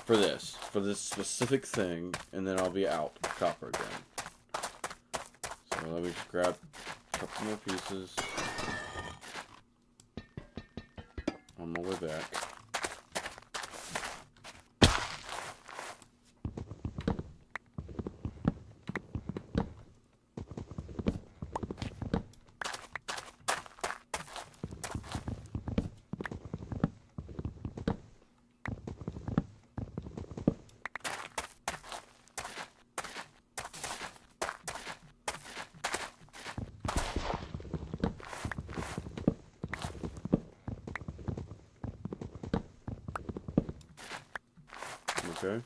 for this specific thing, and then I'll be out of copper again. So let me just grab a couple more pieces on my way back. Okay.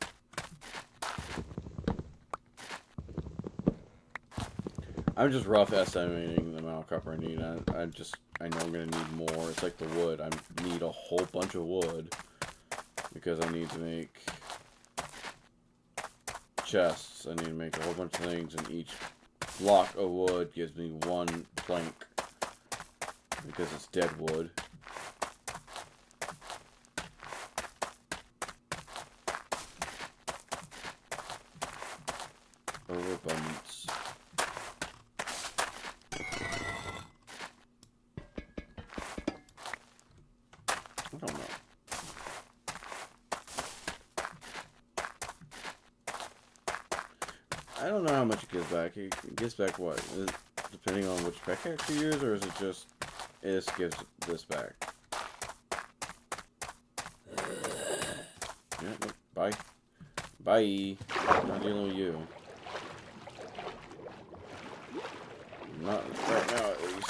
I'm just rough estimating the amount of copper I need. I know I'm gonna need more. It's like the wood. I need a whole bunch of wood because I need to make chests. I need to make a whole bunch of things, and each block of wood gives me one plank because it's dead wood. Overabundance. I don't know. I don't know how much it gives back. It gives back what? Depending on which pickaxe you use, or is it just this gives this back? Yeah, look, bye. Bye. I'm not dealing with you. Not right now, at least.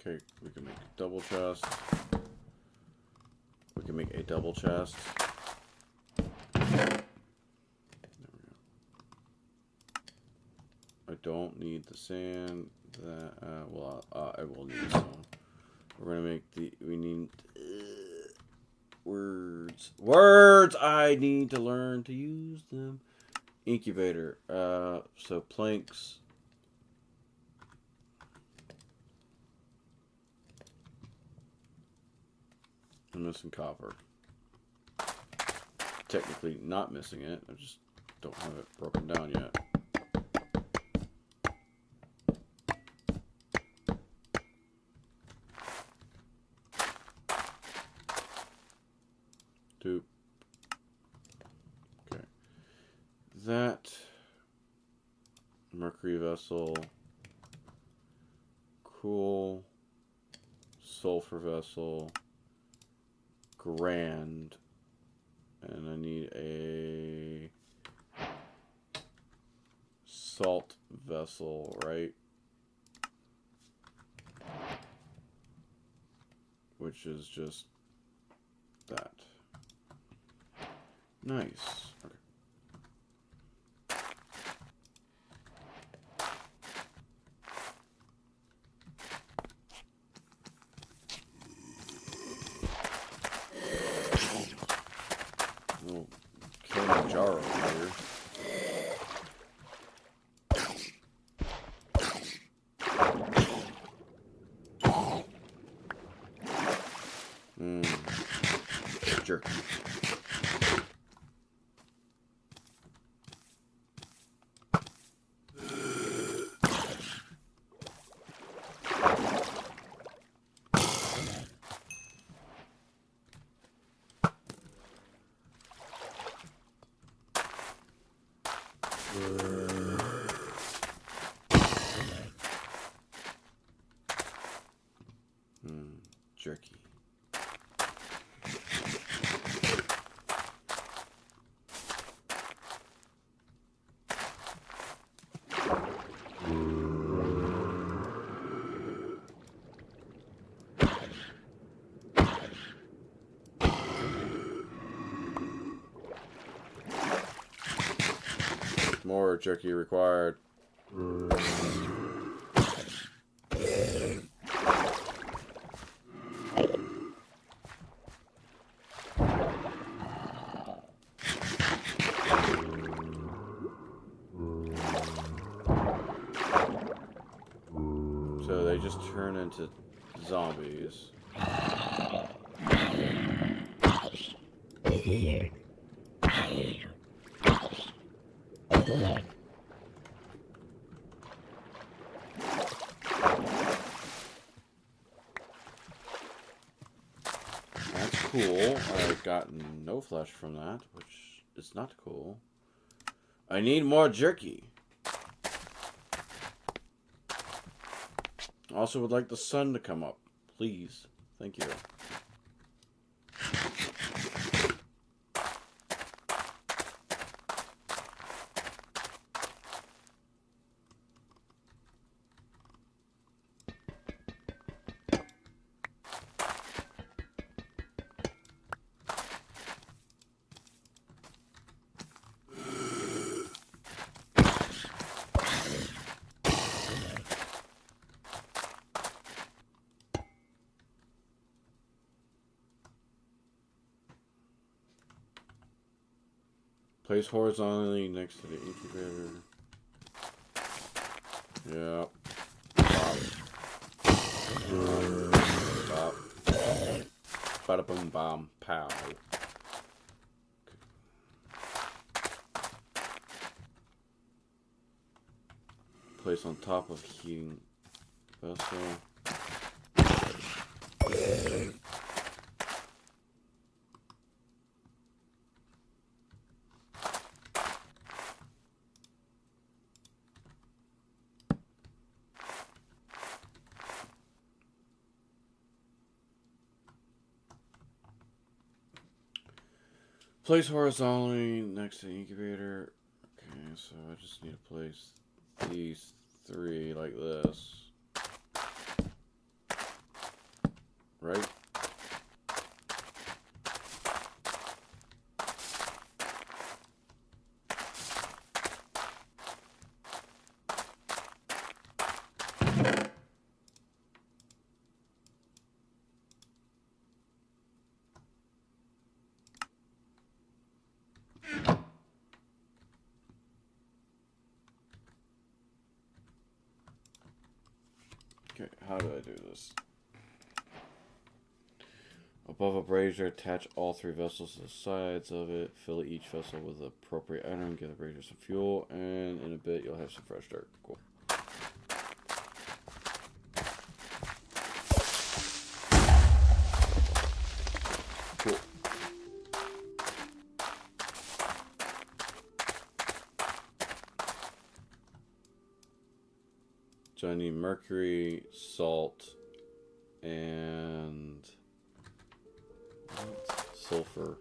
Okay, we can make a double chest. We can make a double chest. There we go. I don't need the sand. That well, I will need some. We're gonna make the. We need words. Words. I need to learn to use them. Incubator. So planks. I'm missing copper. Technically not missing it. I just don't have it broken down yet. Two. Okay. That mercury vessel. Cool. Sulfur vessel. Grand, and I need a salt vessel, right? Which is just that. Nice. Okay. Jar over here. Jerk. Jerky. More jerky required. So they just turn into zombies. That's cool. I got no flesh from that, which is not cool. I need more jerky. Also would like the sun to come up. Please. Thank you. Place horizontally next to the incubator. Yep. Bop. Bada boom bomb pow. Place on top of heating vessel. Place horizontally next to the incubator. Okay, so I just need to place these three like this. Right? Okay, how do I do this? Above a brazier, attach all three vessels to the sides of it. Fill each vessel with the appropriate item. Give the brazier some fuel, and in a bit you'll have some fresh dirt. Cool. Cool. So I need mercury, salt, and sulfur.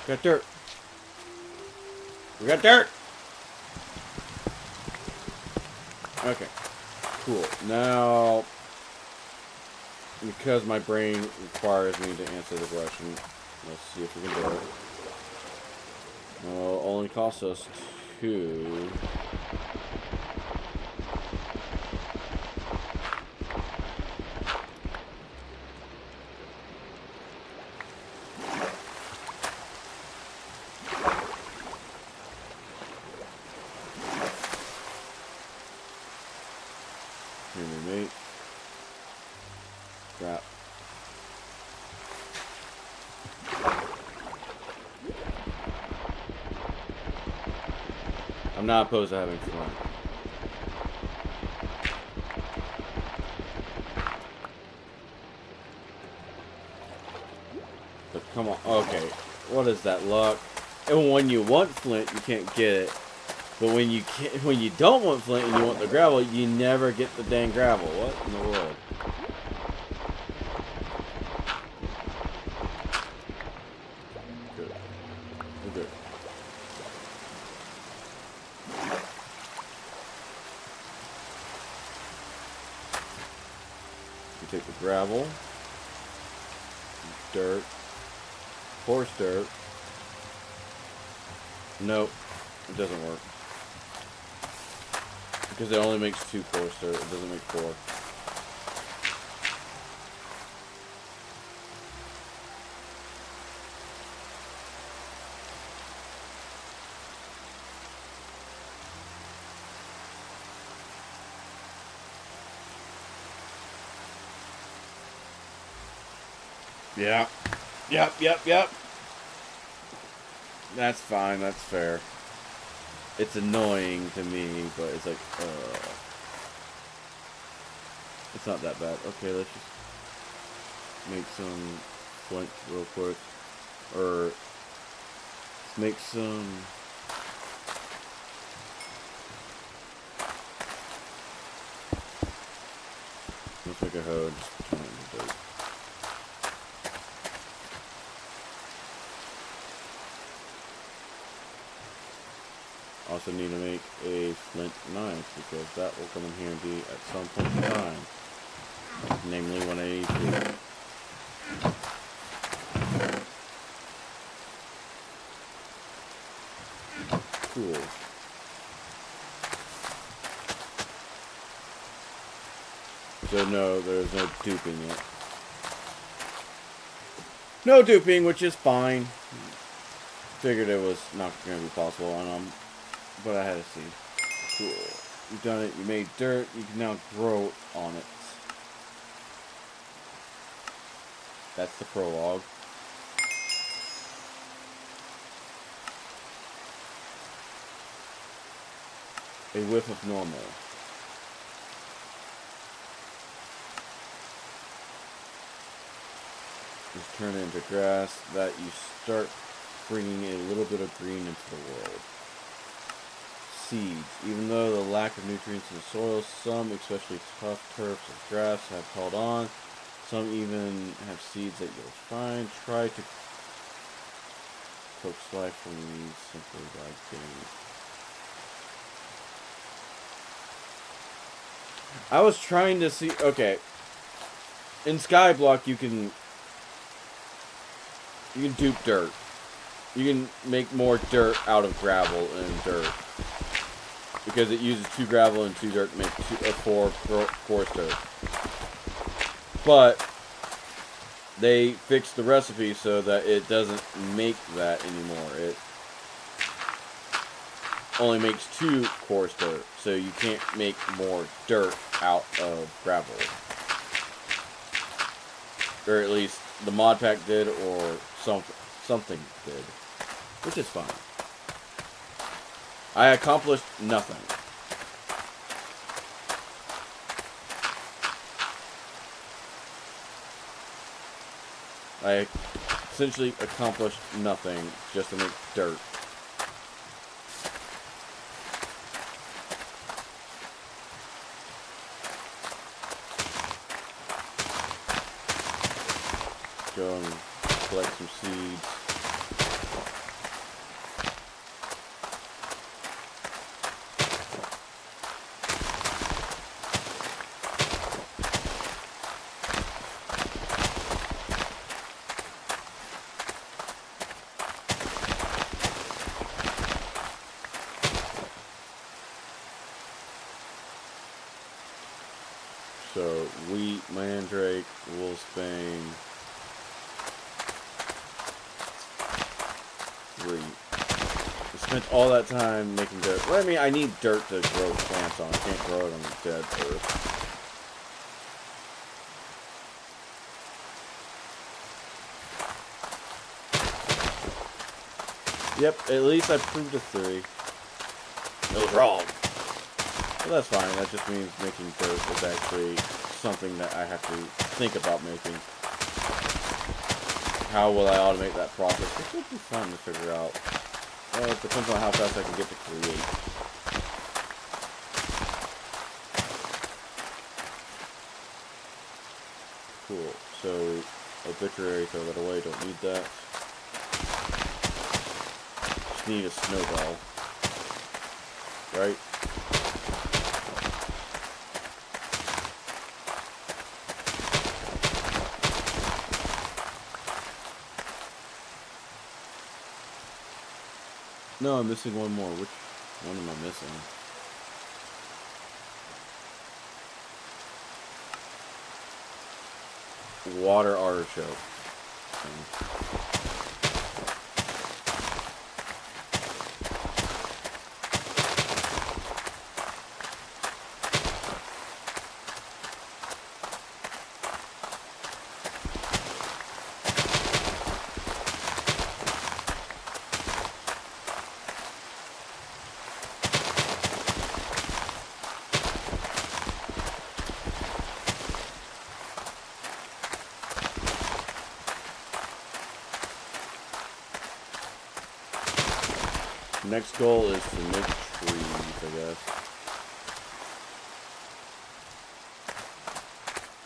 We got dirt. We got dirt. Okay. Cool. Now, because my brain requires me to answer the question, let's see if we can do it. Well, only costs us 2. Mate. Crap. I'm not opposed to having fun. But come on. Okay. What is that luck? And when you want flint, you can't get it. But when you don't want flint and you want the gravel, you never get the dang gravel. What in the world? Good. take the gravel, dirt, coarse dirt. Nope, it doesn't work. Because it only makes 2 coarse dirt, it doesn't make 4. Yeah. Yep. That's fine, that's fair. It's annoying to me, but it's like, it's not that bad. Okay, let's just make some flint real quick. Or, let's make some... Let's make a hoe and just turn it into dirt. Also need to make a flint knife because that will come in handy at some point in time. Namely when I need to. Cool. So no, there's no duping yet. No duping, which is fine. Figured it was not going to be possible, and but I had to see. Cool. You've done it. You made dirt. You can now grow on it. That's the prologue. A whiff of normal. Just turn it into grass. That you start bringing a little bit of green into the world. Seeds. Even though the lack of nutrients in the soil, some, especially tough turfs and grass, have held on. Some even have seeds that you'll find. Try to coax life from these simply by getting. I was trying to see. Okay, in Skyblock you can dupe dirt. You can make more dirt out of gravel and dirt. Because it uses 2 gravel and 2 dirt to make 4 coarse dirt. But they fixed the recipe so that it doesn't make that anymore. It only makes 2 coarse dirt. So you can't make more dirt out of gravel. Or at least the mod pack did, or something did. Which is fine. I accomplished nothing. I essentially accomplished nothing just to make dirt. Go and collect some seeds. So, wheat, mandrake, wolfsbane, 3. I spent all that time making dirt. Well, I mean, I need dirt to grow plants on. I can't grow it on dead earth. Yep, at least I proved a 3. It was wrong. Well, that's fine. That just means making dirt is actually something that I have to think about making. How will I automate that process? This would be fun to figure out. Well, it depends on how fast I can get to create. Cool. So, obituary, throw that away. Don't need that. Just need a snowball. Right? No, I'm missing one more. Which one am I missing? Water artichoke. Next goal is to make trees, I guess.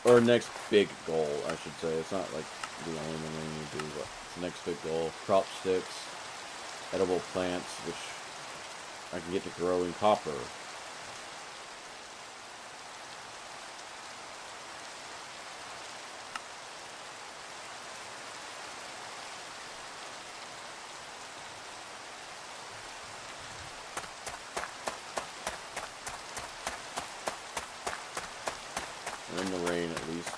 Or next big goal, I should say. It's not like the only thing we need to do, but it's the next big goal. Crop sticks, edible plants, which I can get to growing copper. In the rain, at least.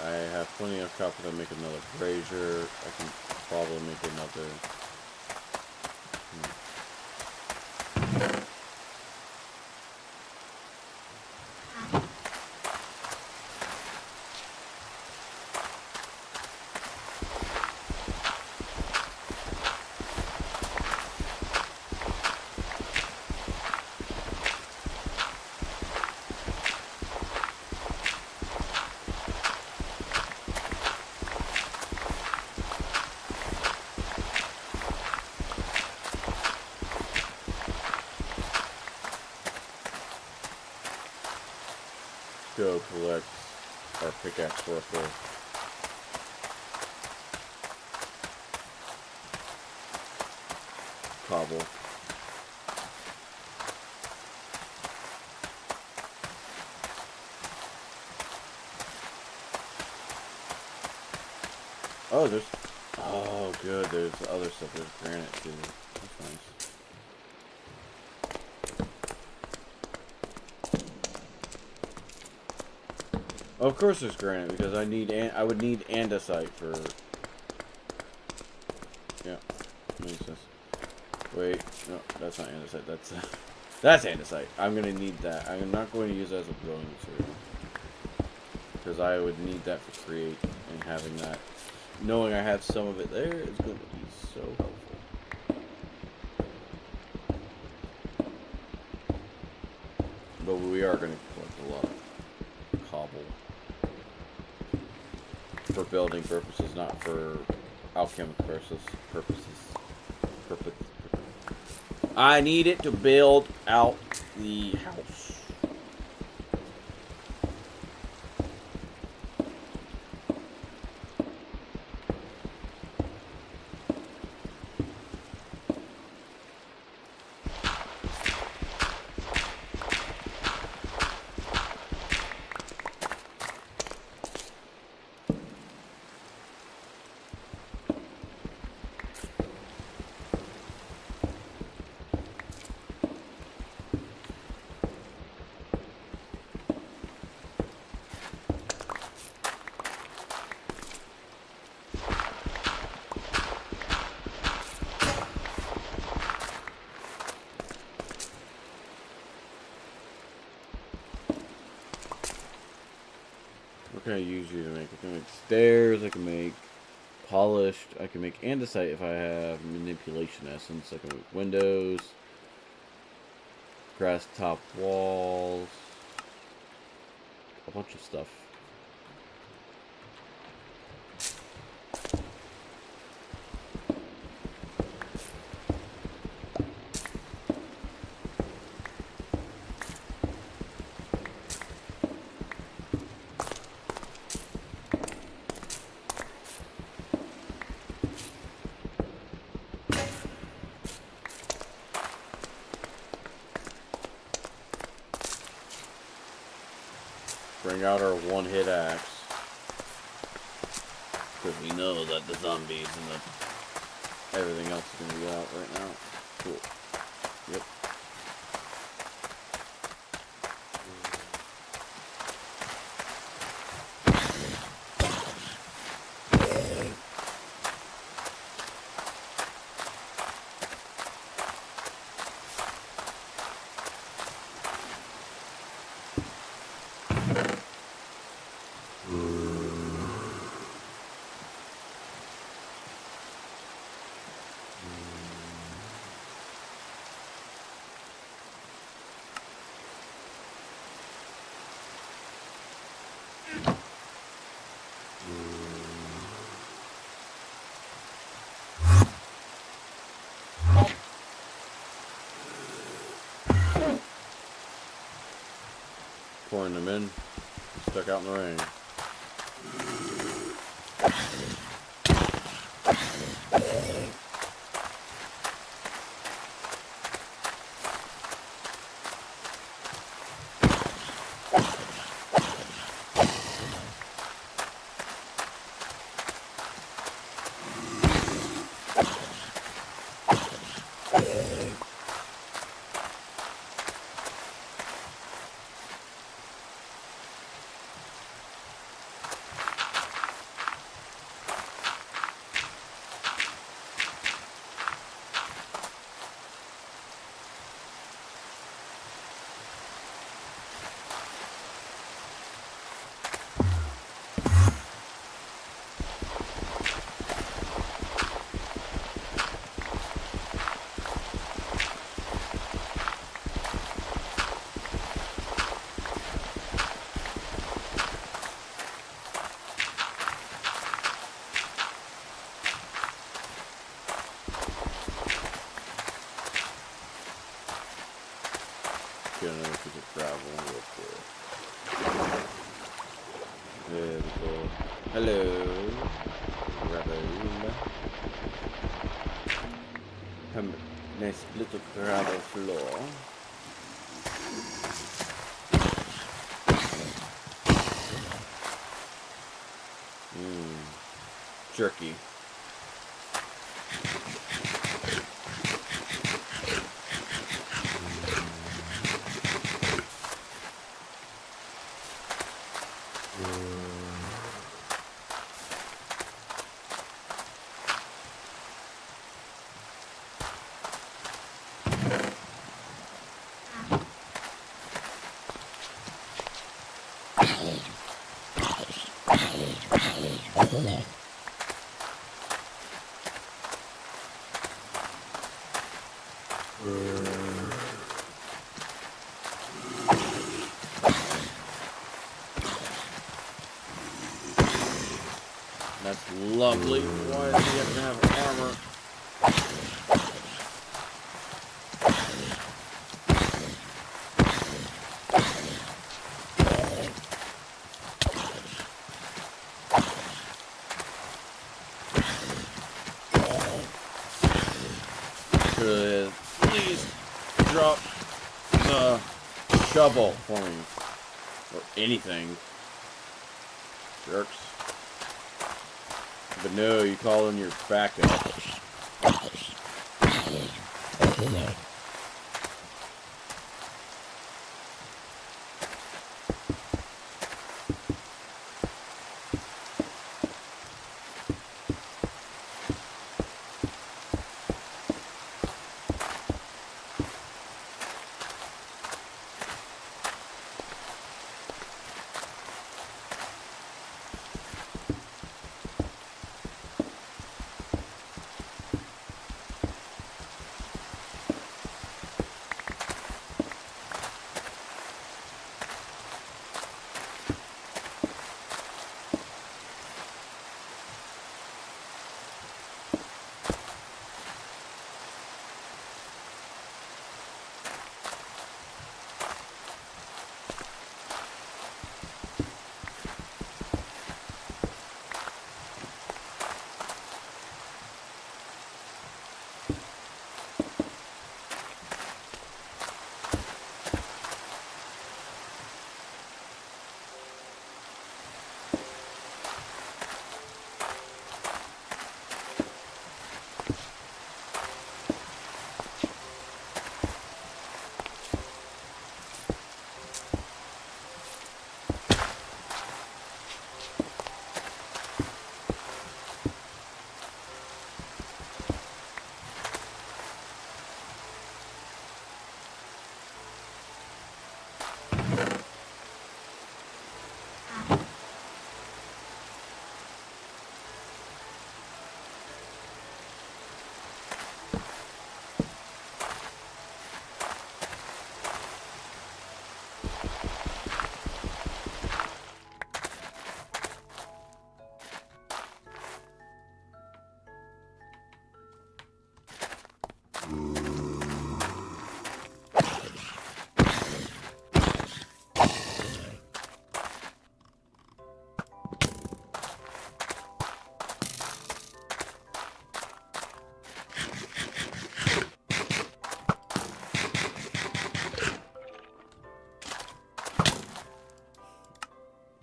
I have plenty of copper to make another brazier. I can probably make another. Go collect our pickaxe worth of cobble. Oh, there's... Oh, good. There's other stuff. There's granite, too. That's nice. Oh, of course there's granite, because I would need andesite for... Yeah. Makes sense. Wait. No, that's not andesite. That's... That's andesite. I'm going to need that. I'm not going to use that as a building material. Because I would need that for create, and having that... Knowing I have some of it there is going to be so helpful. But we are going to collect a lot of cobble. For building purposes, not for alchemic purposes. I need it to build out the house. What can I use you to make? I can make stairs, I can make polished, I can make andesite if I have manipulation essence, I can make windows, grass top walls, a bunch of stuff. Bring out our one-hit axe. Because we know that the zombies and everything else is going to be out right now. Cool. Yep. Pouring them in, stuck out in the rain. Get another piece of gravel real quick. There we go. Hello. Gravel. Nice little gravel floor. Jerky. That's lovely. Why does he have to have armor? Could please drop the shovel for me. Or anything. Jerks. But no, you call in your backup.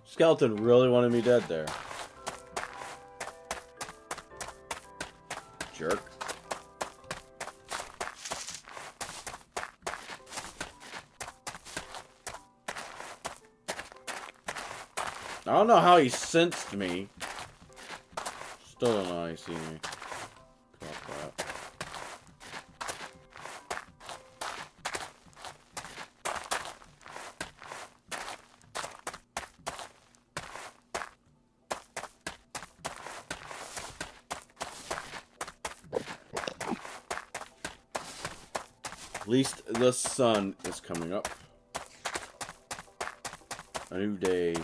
Skeleton really wanted me dead there. Jerk. I don't know how he sensed me. Still don't know how he seen me. Drop that. At least the sun is coming up. A new day,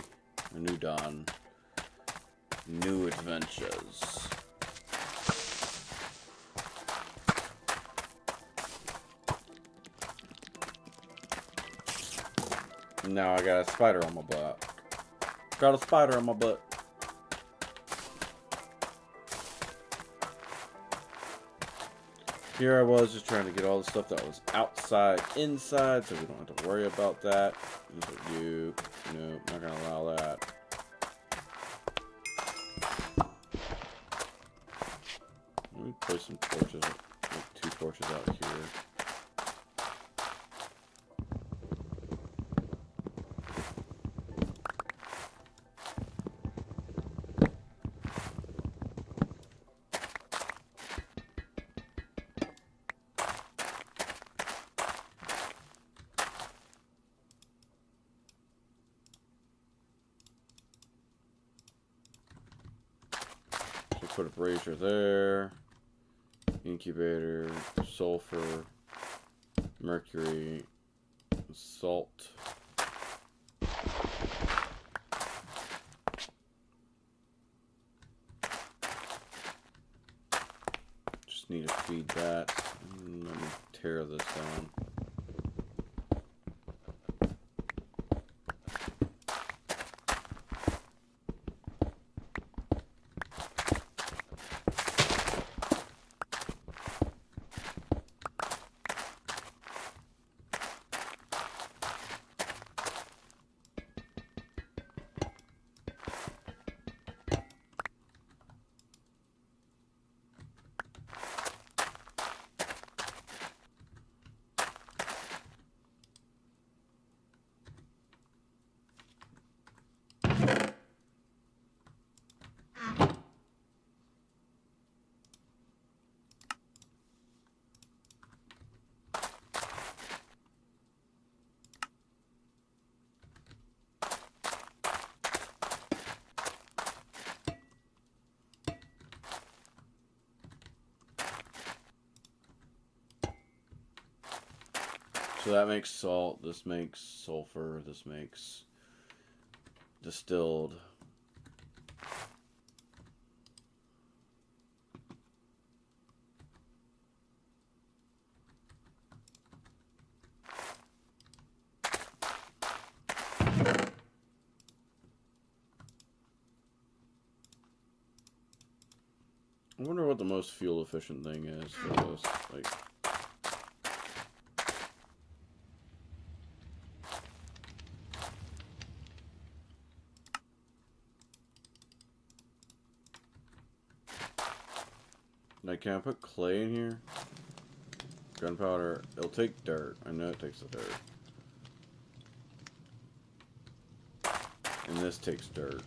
a new dawn, new adventures. Now I got a spider on my butt. Got a spider on my butt. Here I was just trying to get all the stuff that was outside, inside, so we don't have to worry about that. No, not gonna allow that. Let me place some torches, like 2 torches out here. Put a brazier there, incubator, sulfur, mercury, salt. Just need to feed that. Let me tear this down. So that makes salt, this makes sulfur, this makes distilled. I wonder what the most fuel efficient thing is for this, like... Like, can I put clay in here? Gunpowder. It'll take dirt. I know it takes the dirt. And this takes dirt.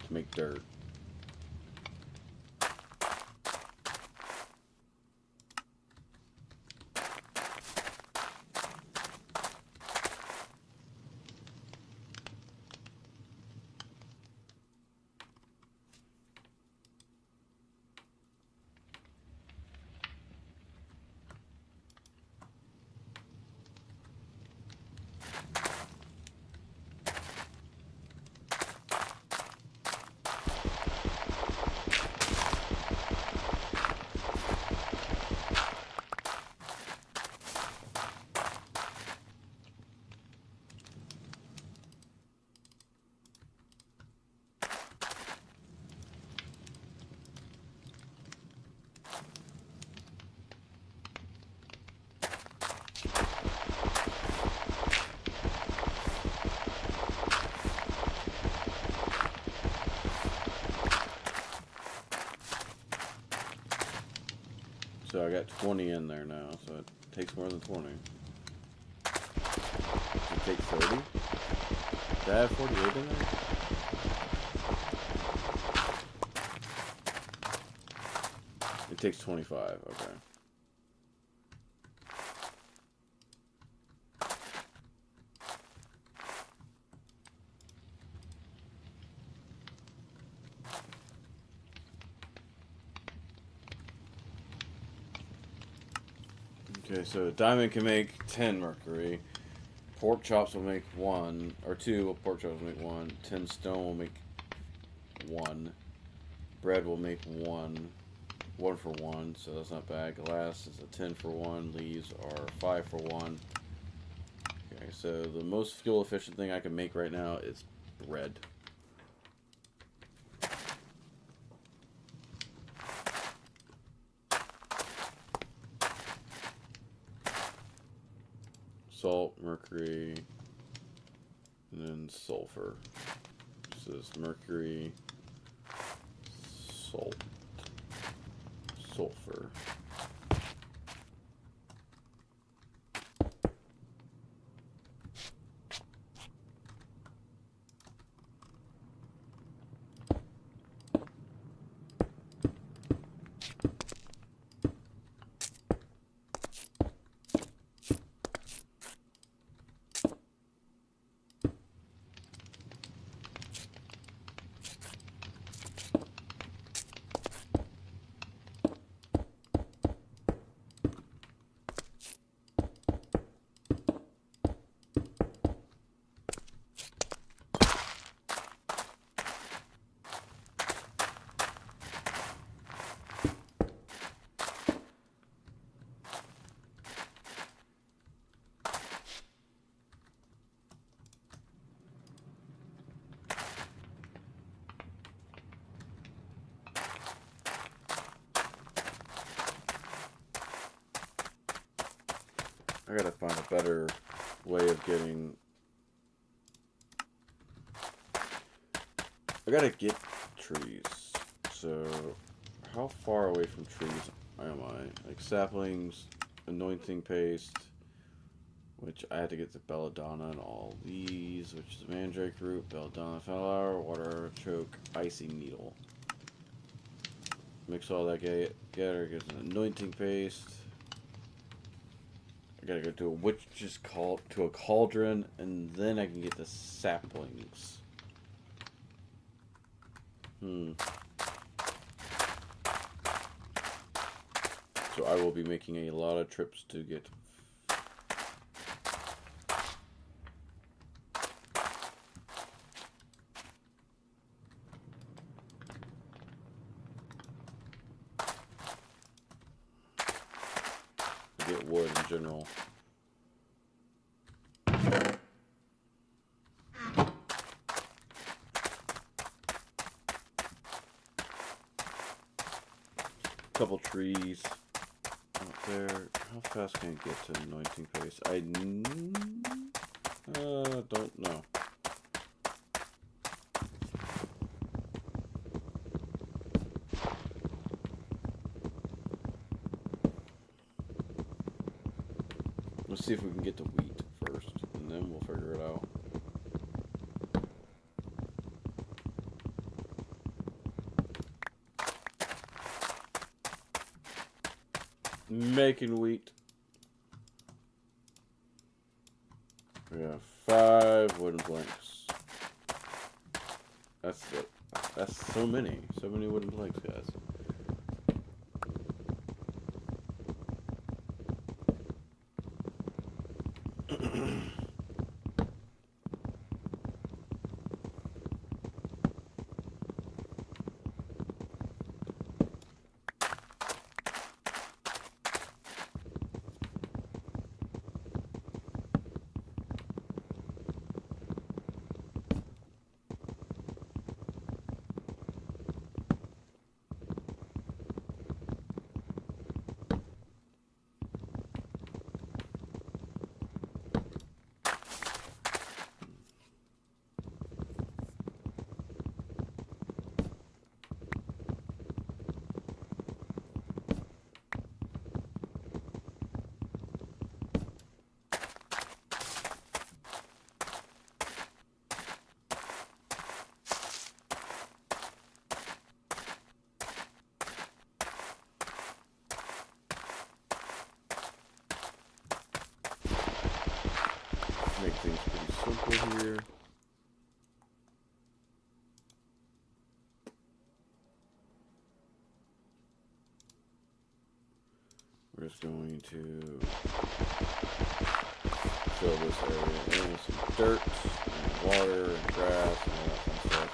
To make dirt. So I got 20 in there now, so it takes more than 20. Does it take 30? Did I have 48 in there? It takes 25, okay. Okay, so diamond can make 10 mercury. Pork chops will make 1, or 2 pork chops will make 1. 10 stone will make 1. Bread will make 1. 1 for 1, so that's not bad. Glass is a 10 for 1. Leaves are 5 for 1. Okay, so the most fuel efficient thing I can make right now is bread. Salt, mercury, and then sulfur. This is mercury, salt, sulfur. I gotta find a better way of getting... I gotta get trees. So, how far away from trees am I? Like saplings, anointing paste, which I had to get the belladonna and all these, which is mandrake root, belladonna, flower, water, choke, icy needle. Mix all that together, get an anointing paste. I gotta go to a witch's call to a cauldron, and then I can get the saplings. So I will be making a lot of trips to get wood in general. Couple trees out there. How fast can I get to anointing paste? I don't know. Let's see if we can get the wheat first, and then we'll figure it out. Making wheat. We have 5 wooden planks. That's it. That's so many wooden planks, guys. Everything's pretty simple here. We're just going to fill this area in with some dirt and water and grass and all that fun stuff.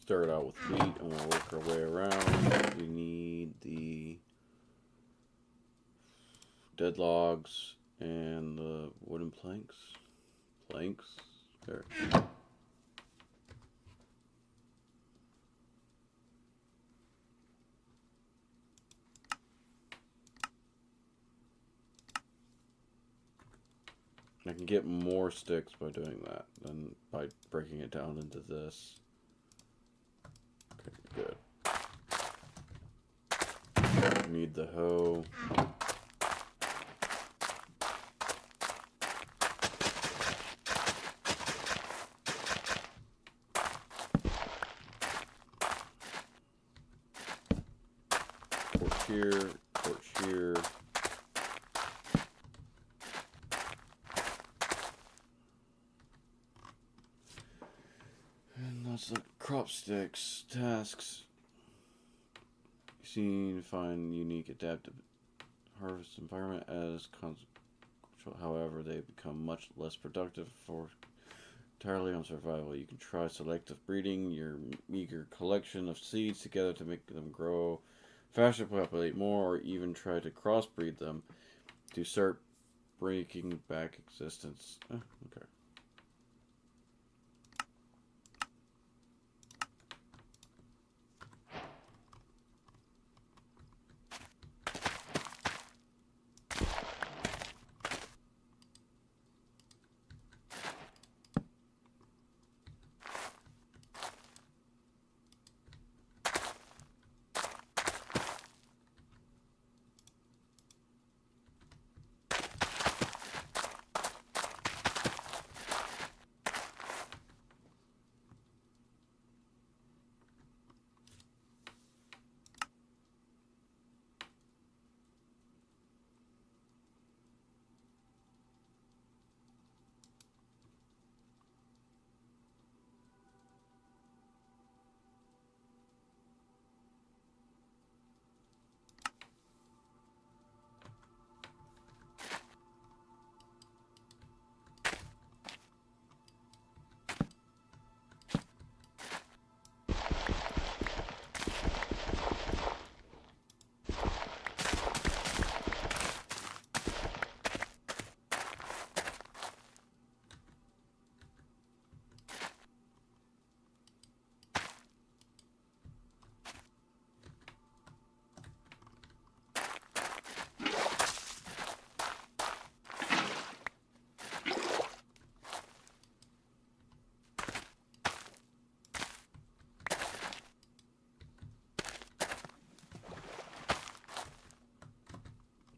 Start out with wheat and we'll work our way around. We need the dead logs and the wooden planks. There. I can get more sticks by doing that than by breaking it down into this. Okay, good. Need the hoe. Torch here, torch here. And that's the crop sticks tasks. Seen, find unique adaptive harvest environment as consequential. However, they become much less productive for entirely on survival. You can try selective breeding your meager collection of seeds together to make them grow faster, populate more, or even try to crossbreed them to start breaking back existence. Okay.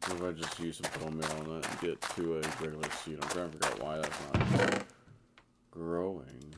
If I just use some bone meal on that and get to a regular seed, I'm trying to figure out why that's not growing.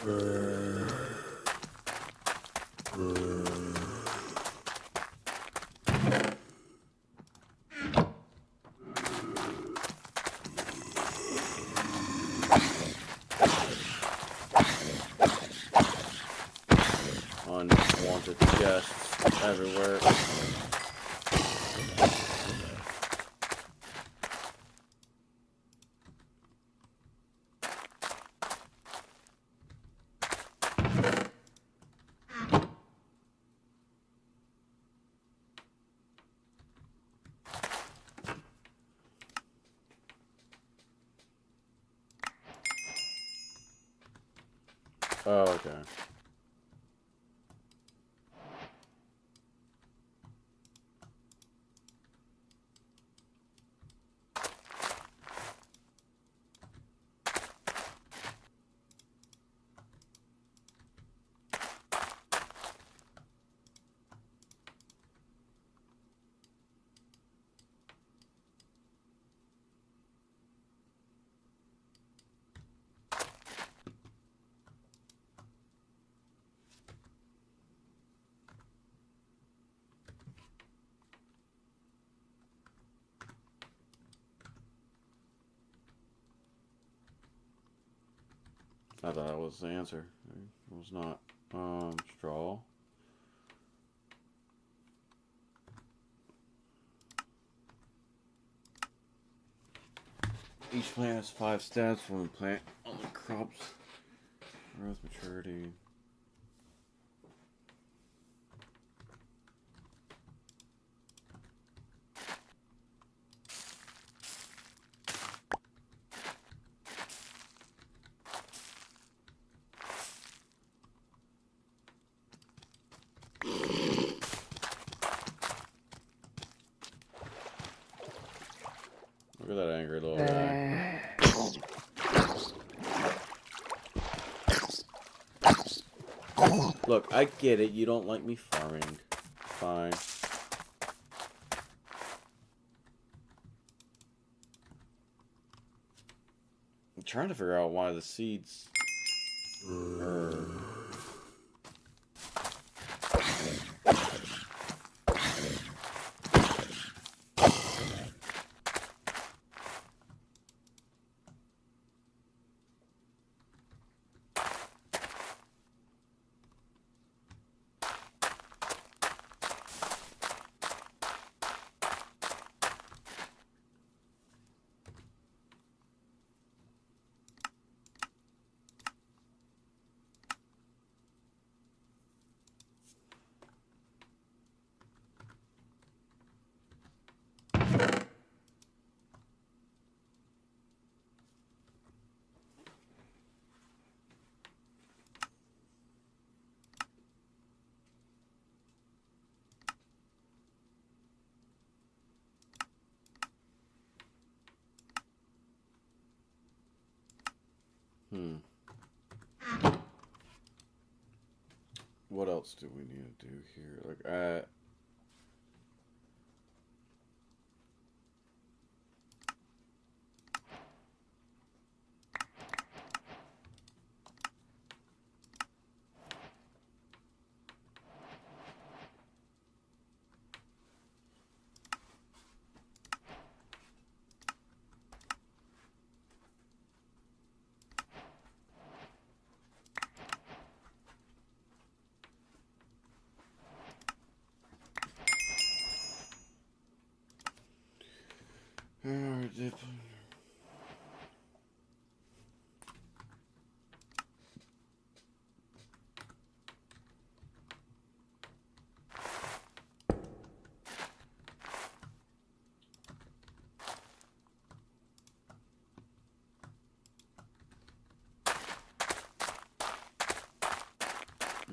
Unwanted guests everywhere. Oh, okay. I thought that was the answer. It was not. Straw. Each plant has 5 steps from the plant on the crops. Growth, maturity. Look at that angry little guy. Look, I get it. You don't like me farming. Fine. I'm trying to figure out why the seeds are... What else do we need to do here? Like,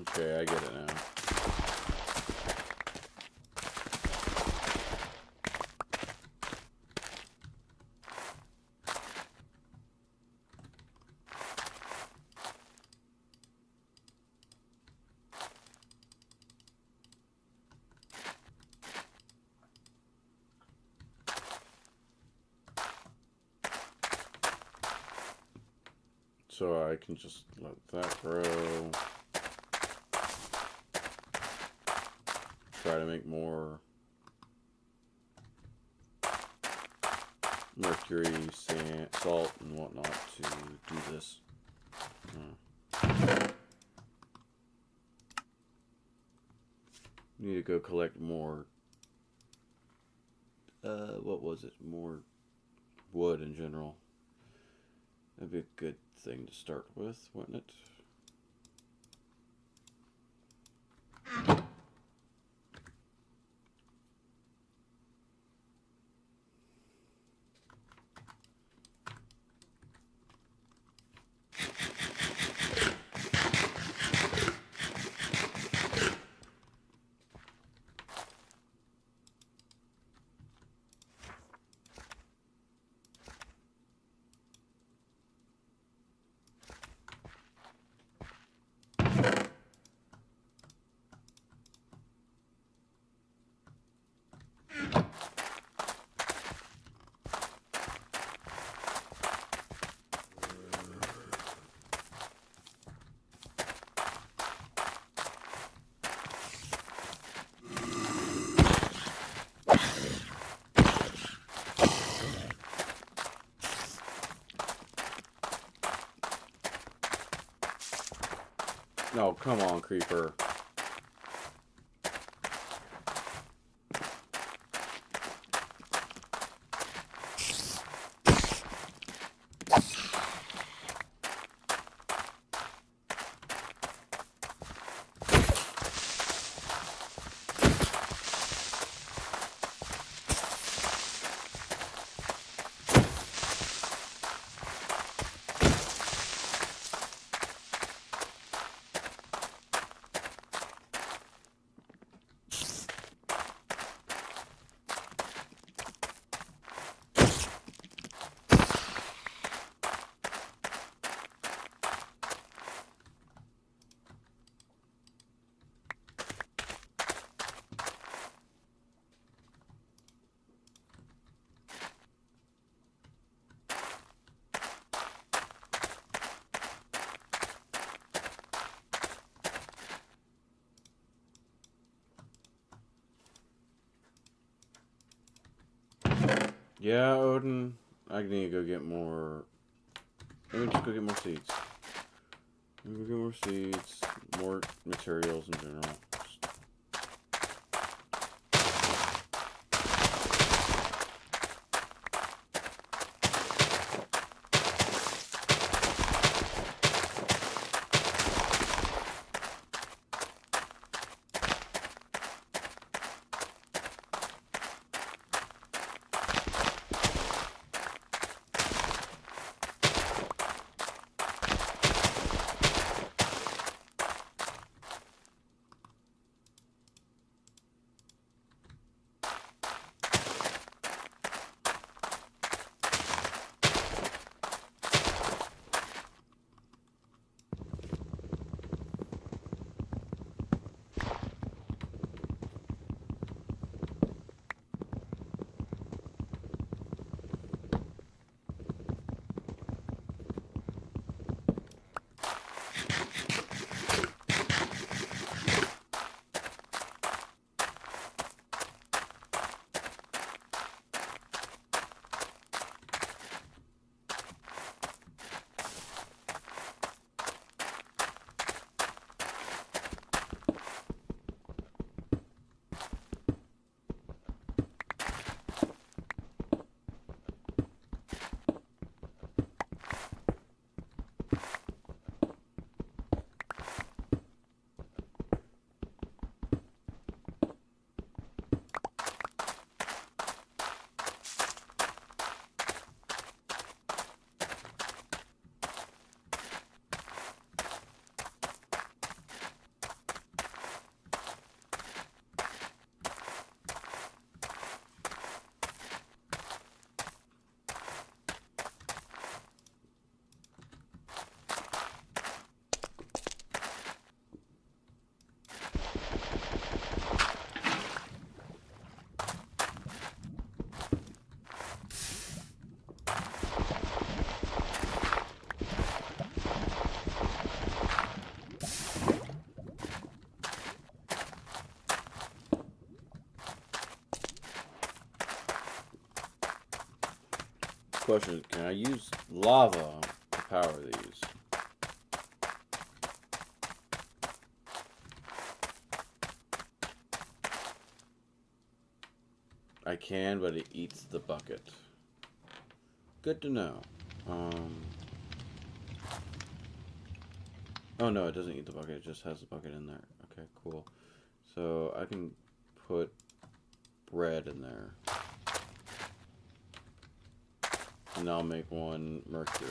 okay, I get it now. so I can just let that grow. Try to make more mercury, sand, salt, and whatnot to do this. Need to go collect more. What was it? More wood in general. That'd be a good thing to start with, wouldn't it? No, come on, creeper. Yeah, Odin, I need to go get more. Let me just go get more seeds. Let me go get more seeds, more materials in general. Question, can I use lava to power these? I can, but it eats the bucket. Good to know. Oh no, it doesn't eat the bucket, it just has the bucket in there. Okay, cool. So I can put bread in there. And I'll make one mercury.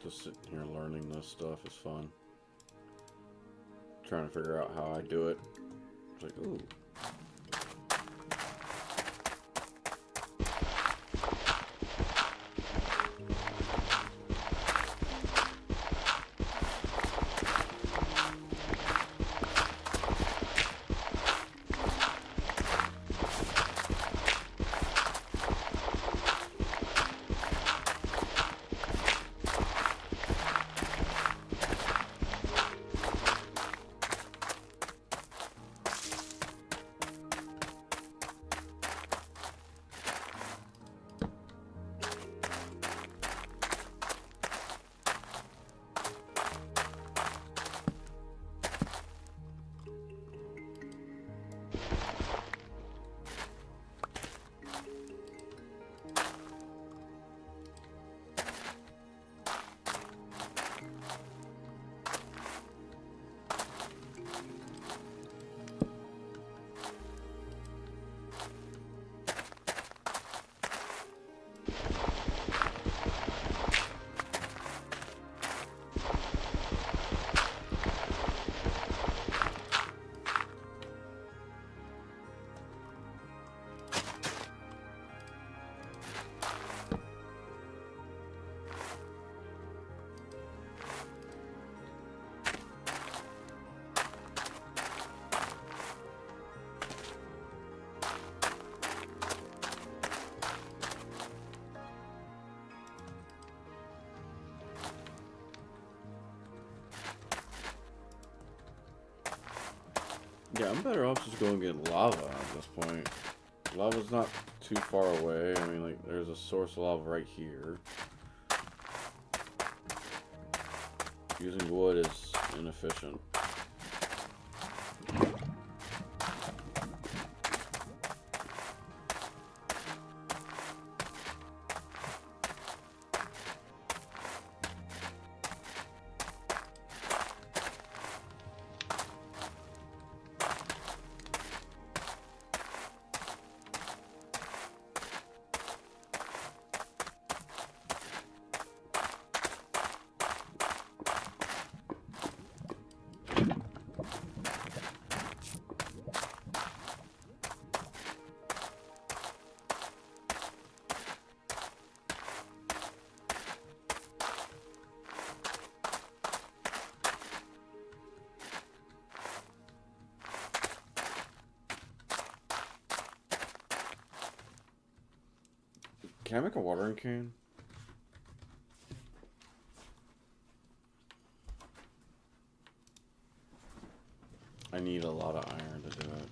Just sitting here learning this stuff is fun. Trying to figure out how I do it. It's like, ooh. Yeah, I'm better off just going and get lava at this point. Lava's not too far away. I mean, like, there's a source of lava right here. Using wood is inefficient. Can I make a watering can? I need a lot of iron to do it.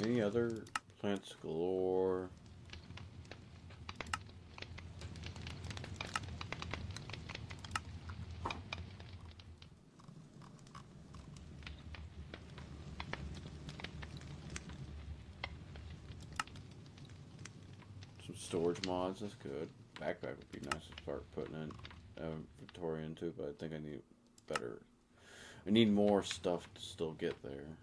Any other plants galore? Some storage mods, that's good. Backpack would be nice to start putting in inventory into, but I think I need better. I need more stuff to still get there.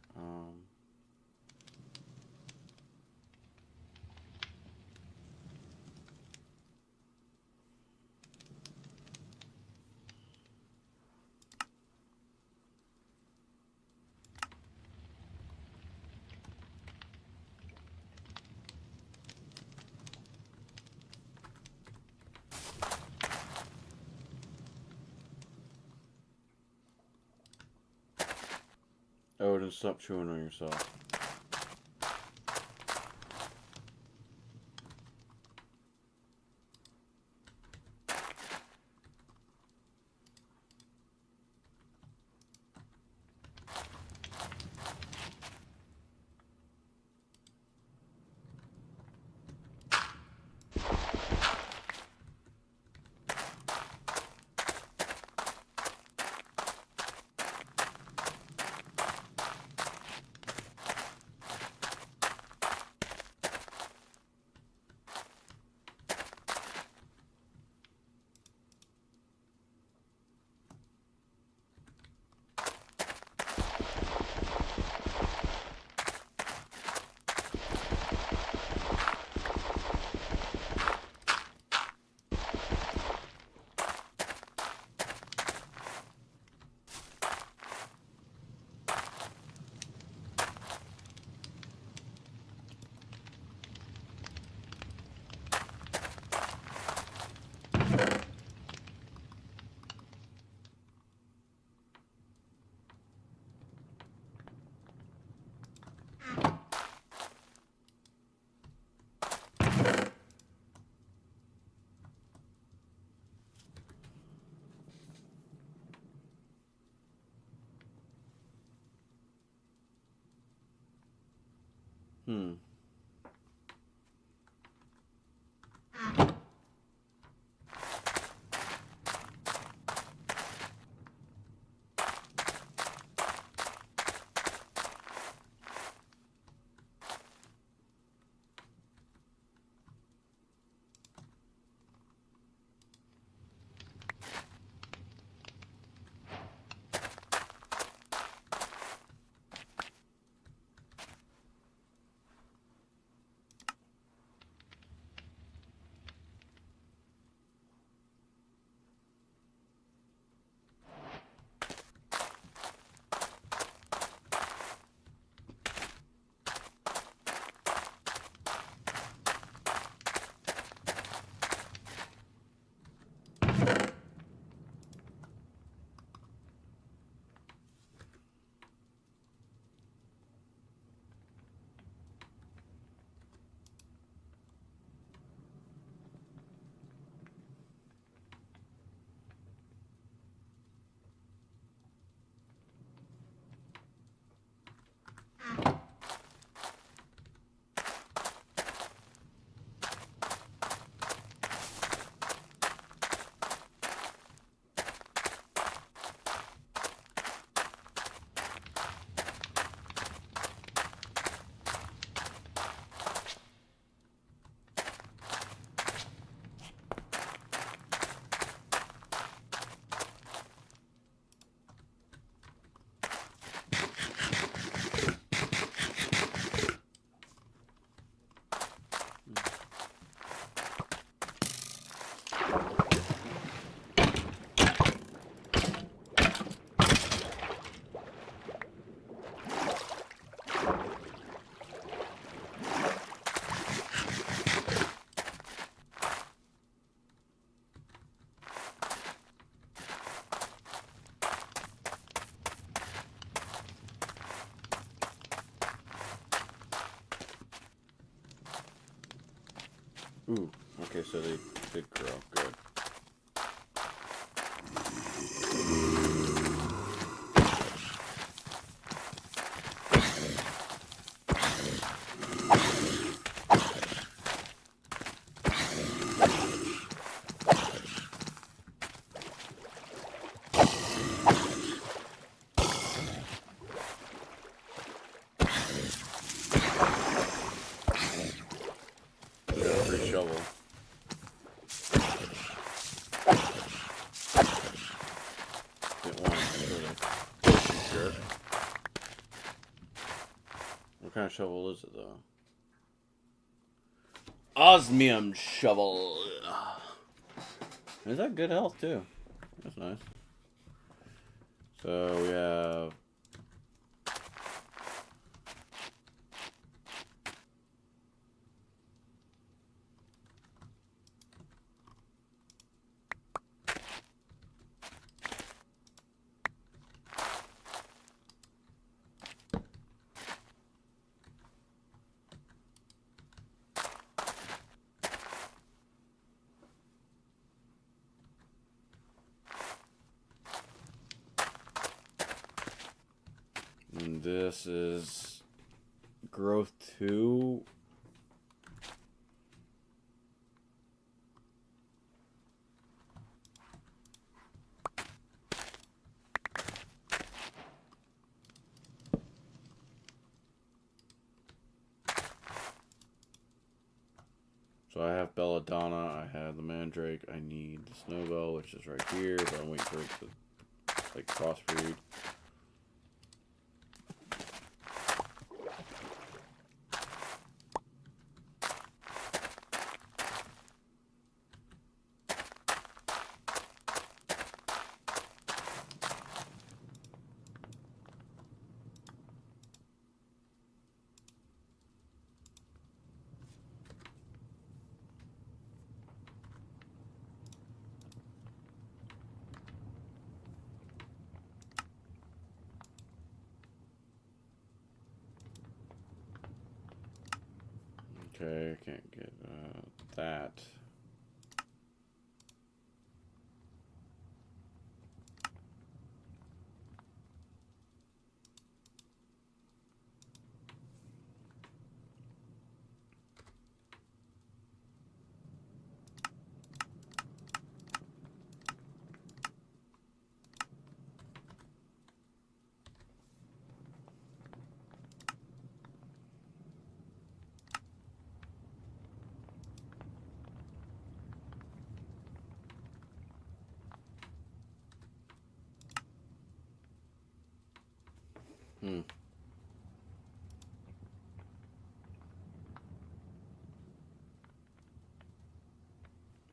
Oh, then stop chewing on yourself. Hmm. Ooh, okay, so they did grow. Good. We got a free shovel. Didn't want it, really. Sure. What kind of shovel is it, though? Osmium shovel. Is that good health, too? That's nice. So we have... And this is growth 2. So I have Belladonna, I have the Mandrake, I need the Snowbell, which is right here, but I'm waiting for it to, like, crossbreed. Okay, I can't get that.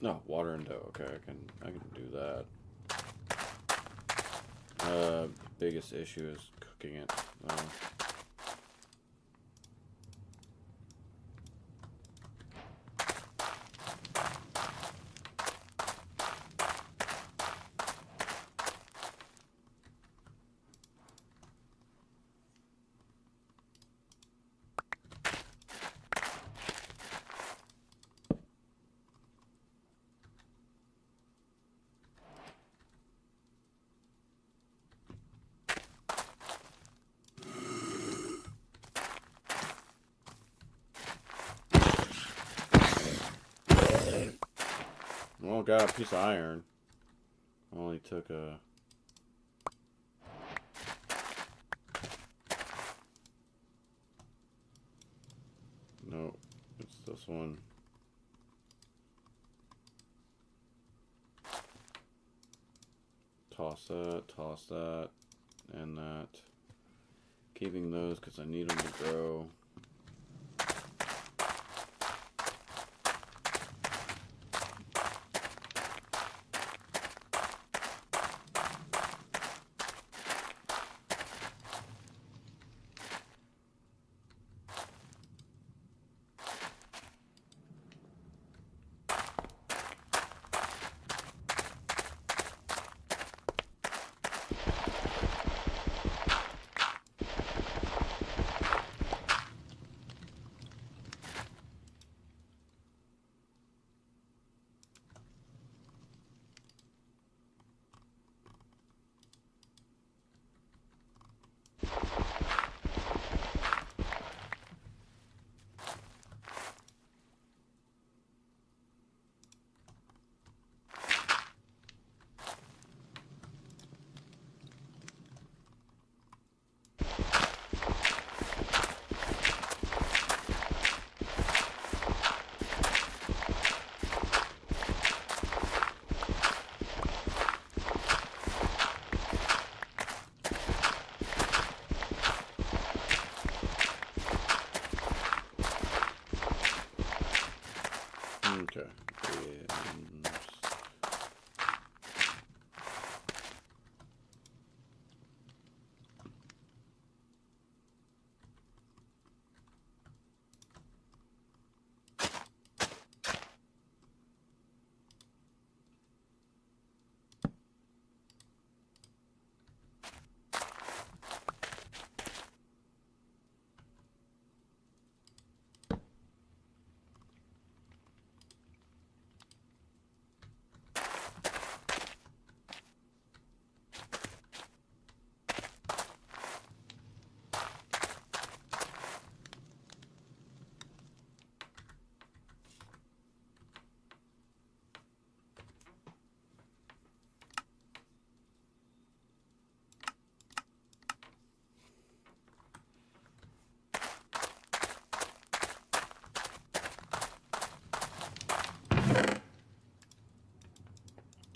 No, water and dough. Okay, I can do that. Biggest issue is cooking it. Well, got a piece of iron. Only took a... No, it's this one. Toss that, and that. Keeping those because I need them to grow.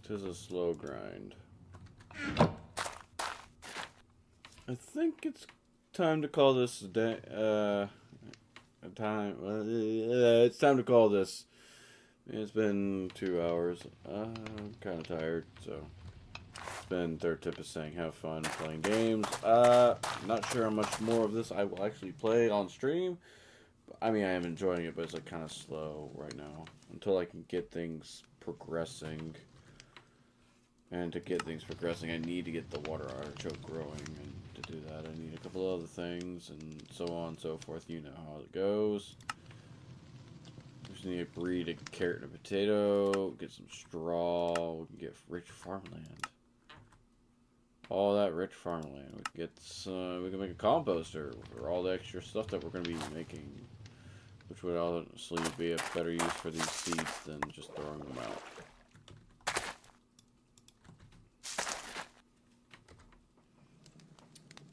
'Tis a slow grind. I think it's time to call this day. It's time to call this. It's been 2 hours. I'm kind of tired, so it's been Third Tip is saying have fun playing games. Not sure how much more of this I will actually play on stream. I mean, I am enjoying it, but it's like kind of slow right now until I can get things progressing. And to get things progressing, I need to get the water artichoke growing, and to do that, I need a couple other things, and so on and so forth. You know how it goes. Just need to breed a carrot and a potato, get some straw, we can get rich farmland. All that rich farmland. We can get we can make a composter for all the extra stuff that we're going to be making, which would honestly be a better use for these seeds than just throwing them out.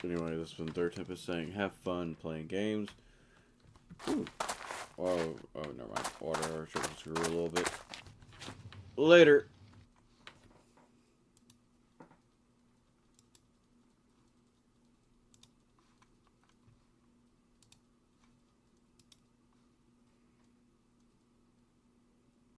Anyway, this has been Third Tip is saying have fun playing games. Ooh. Oh, never mind. Water artichoke grew a little bit. Later.